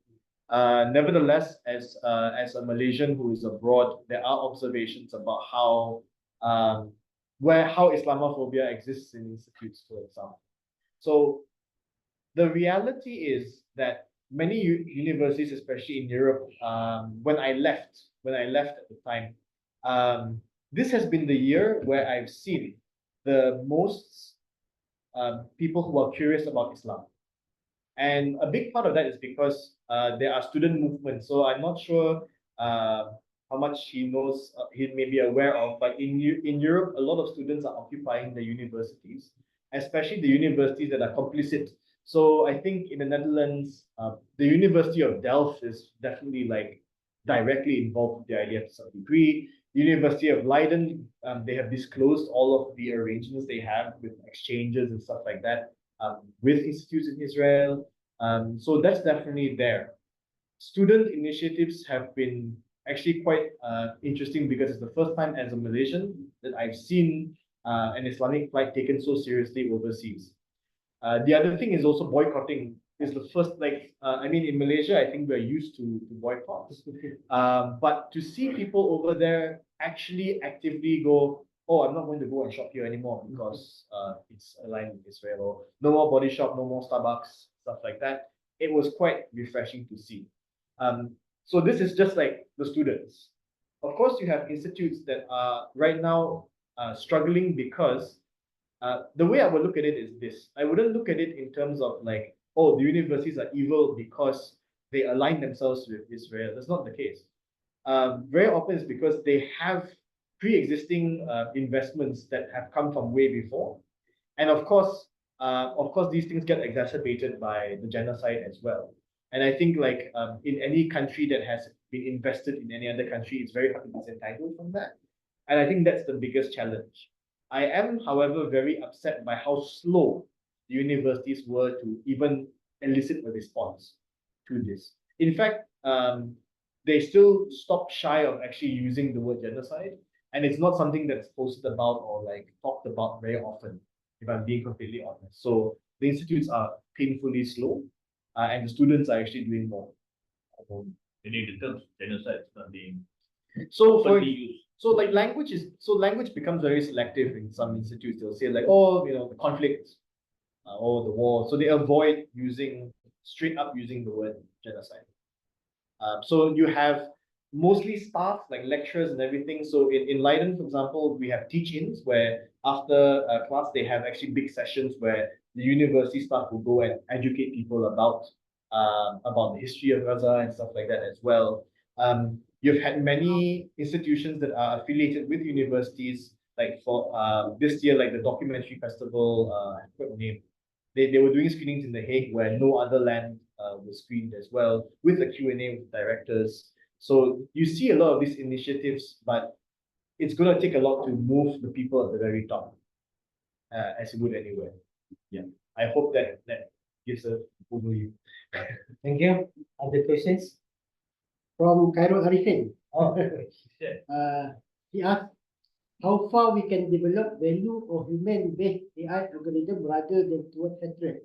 Nevertheless, as a Malaysian who is abroad, there are observations about how Islamophobia exists in institutes, for example. So the reality is that many universities, especially in Europe, when I left at the time, this has been the year where I've seen the most people who are curious about Islam. And a big part of that is because there are student movements. So I'm not sure how much he knows, he may be aware of, but in Europe, a lot of students are occupying the universities, especially the universities that are complicit. So I think in the Netherlands, the University of Delft is definitely like directly involved with the idea to some degree. University of Leiden, they have disclosed all of the arrangements they have with exchanges and stuff like that with institutes in Israel. So that's definitely there. Student initiatives have been actually quite interesting because it's the first time as a Malaysian that I've seen an Islamic flight taken so seriously overseas. The other thing is also boycotting is the first, I mean, in Malaysia, I think we're used to boycotts. But to see people over there actually actively go, oh, I'm not going to go and shop here anymore because it's aligned with Israel, or no more Body Shop, no more Starbucks, stuff like that. It was quite refreshing to see. So this is just like the students. Of course, you have institutes that are right now struggling because the way I would look at it is this. I wouldn't look at it in terms of like, oh, the universities are evil because they align themselves with Israel. That's not the case. Very often it's because they have pre-existing investments that have come from way before. And of course, these things get exacerbated by the genocide as well. And I think like in any country that has been invested in any other country, it's very hard to disentangle from that. And I think that's the biggest challenge. I am, however, very upset by how slow the universities were to even elicit a response to this. In fact, they still stop shy of actually using the word genocide, and it's not something that's posted about or like talked about very often, if I'm being completely honest. So the institutes are painfully slow, and the students are actually doing more. Meaning the term genocide is not being So for openly used. so like language becomes very selective in some institutes. They'll say like, oh, the conflict, or the war. So they avoid using straight up using the word genocide. So you have mostly staff like lecturers and everything. So in Leiden, for example, we have teach-ins where after class they have actually big sessions where the university staff will go and educate people about the history of Gaza and stuff like that as well. You've had many institutions that are affiliated with universities, like for this year, like the documentary festival, I forgot the name. They were doing screenings in The Hague where no other land was screened as well, with a Q&A with directors. So you see a lot of these initiatives, but it's going to take a lot to move the people at the very top, as it would anywhere. Yeah, I hope that gives a overview. Thank you. Other questions? From Cairo Arifin. Oh, He asked how far we can develop value or human-based AI algorithm rather than towards hatred.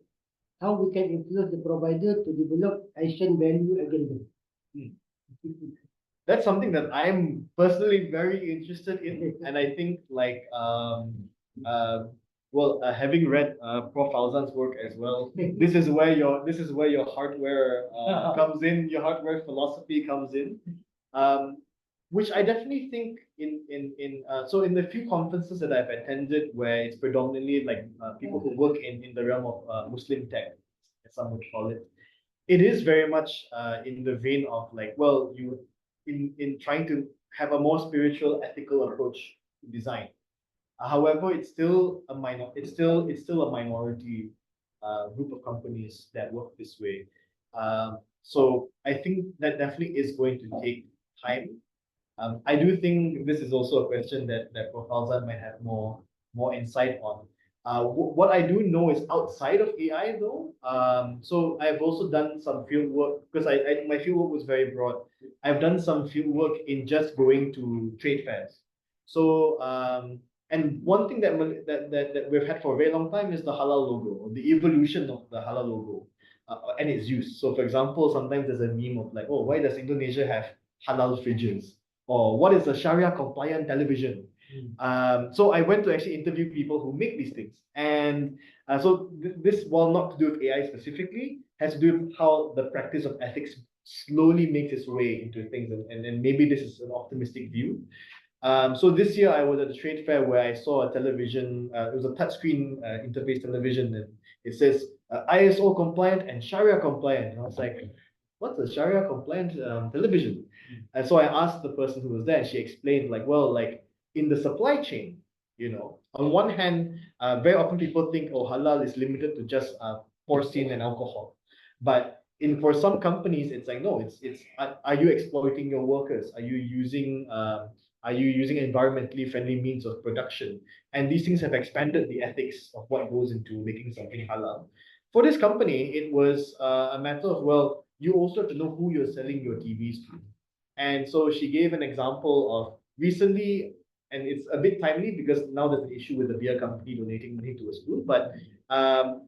How we can influence the provider to develop action value algorithm. That's something that I'm personally very interested in, and I think like having read Prof. Alzan's work as well, this is where your hardware comes in, your hardware philosophy comes in, which I definitely think so in the few conferences that I've attended where it's predominantly like people who work in the realm of Muslim tech, as some would call it, it is very much in the vein of like, well, you in trying to have a more spiritual, ethical approach to design. However, it's still a minority group of companies that work this way. So I think that definitely is going to take time. I do think this is also a question that Prof. Alzan might have more insight on. What I do know is outside of AI though. So I've also done some field work because my field work was very broad. I've done some field work in just going to trade fairs. So and one thing that we've had for a very long time is the halal logo, or the evolution of the halal logo, and its use. So for example, sometimes there's a meme of like, oh, why does Indonesia have halal fridges? Or what is a Sharia compliant television? So I went to actually interview people who make these things. And so this, while not to do with AI specifically, has to do with how the practice of ethics slowly makes its way into things. And maybe this is an optimistic view. So this year I was at the trade fair where I saw a television, it was a touchscreen interface television, and it says ISO compliant and Sharia compliant. And I was like, what's a Sharia compliant television? And so I asked the person who was there, and she explained like, well, like in the supply chain, on one hand, very often people think, oh, halal is limited to just porcine and alcohol. But for some companies, it's like, no, it's are you exploiting your workers? Are you using environmentally friendly means of production? And these things have expanded the ethics of what goes into making something halal. For this company, it was a matter of, well, you also have to know who you're selling your TVs to. And so she gave an example of recently, and it's a bit timely because now there's an issue with the beer company donating money to a school. But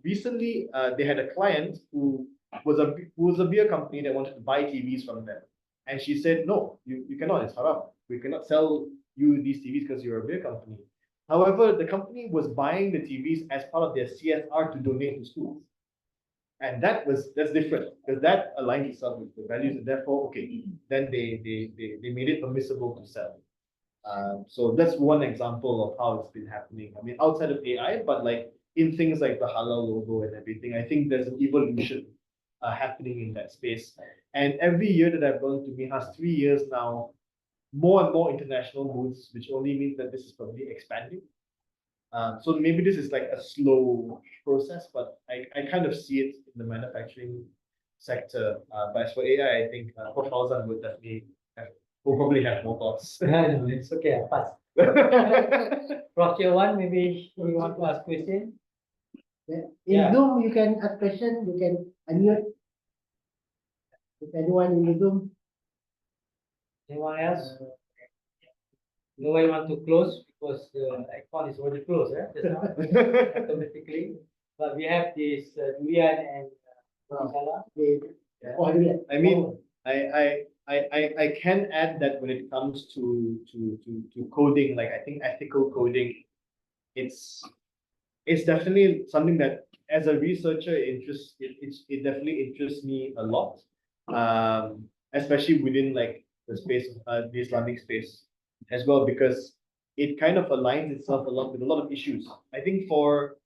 recently, they had a client who was a beer company that wanted to buy TVs from them. And she said, no, you cannot, it's haram. We cannot sell you these TVs because you're a beer company. However, the company was buying the TVs as part of their CSR to donate to schools. And that's different because that aligns itself with the values, and therefore, okay, then they made it permissible to sell. So that's one example of how it's been happening. I mean, outside of AI, but like in things like the halal logo and everything, I think there's an evolution happening in that space. And every year that I've gone to Mihas, 3 years now, more and more international booths, which only means that this is probably expanding. So maybe this is like a slow process, but I kind of see it in the manufacturing sector. But as for AI, I think Prof. Fauzan would definitely will probably have more thoughts. No, it's okay, I pass. Prof. One, maybe you want to ask question? In Yeah. Zoom, you can ask question, you can unmute. If anyone in the Zoom, Anyone else? No one want to close because the icon is already closed, just now, automatically. But we have this Weiyan and Salah. they, Yeah. oh, yeah. I mean, I can add that when it comes to coding, like I think ethical coding, it's definitely something that as a researcher it definitely interests me a lot. Especially within like the space of the Islamic space as well, because it kind of aligns itself a lot with a lot of issues. I think for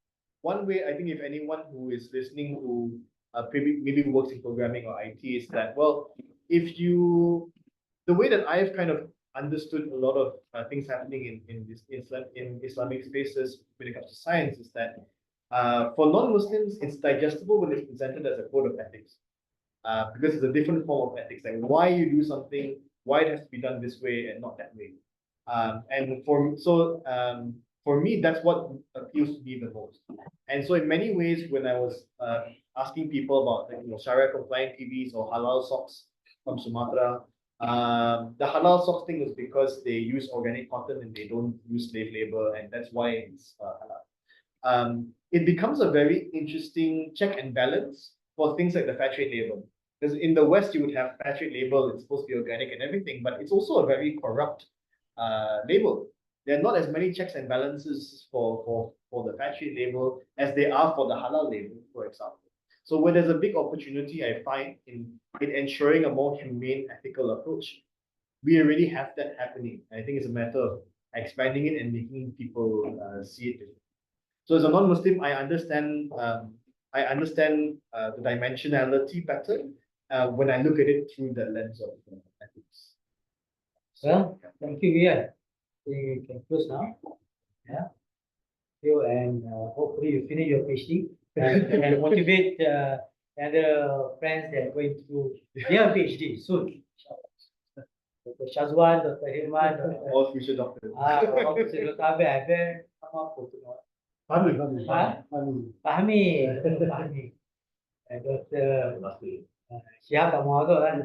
one way, I think if anyone who is listening who maybe works in programming or IT is that, well, if you the way that I've kind of understood a lot of things happening in Islamic spaces when it comes to science is that for non-Muslims it's digestible when it's presented as a code of ethics, because it's a different form of ethics, like why you do something, why it has to be done this way and not that way. And for me, that's what appeals to me the most. And so in many ways, when I was asking people about like, Sharia compliant TVs or halal socks from Sumatra, the halal socks thing was because they use organic cotton and they don't use slave labor, and that's why it's halal. It becomes a very interesting check and balance for things like the fair trade label. Because in the West, you would have fair trade label, it's supposed to be organic and everything, but it's also a very corrupt label. There are not as many checks and balances for the fair trade label as they are for the halal label, for example. So where there's a big opportunity, I find, in ensuring a more humane, ethical approach, we already have that happening. I think it's a matter of expanding it and making people see it differently. So as a non-Muslim, I understand the dimensionality better when I look at it through the lens of ethics. Well, thank you, Weiyan. We can close now. Yeah. You and hopefully you finish your PhD and motivate other friends that are going through their PhD soon. Dr. Shazwan, Dr. Hirman, Dr. All future doctors. Dr. Abel, come up with Fahmi, Huh? Fahmi. Fahmi, and Dr. Siap tak mahu tu kan.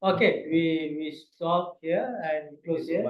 Okay, we stop here and close here.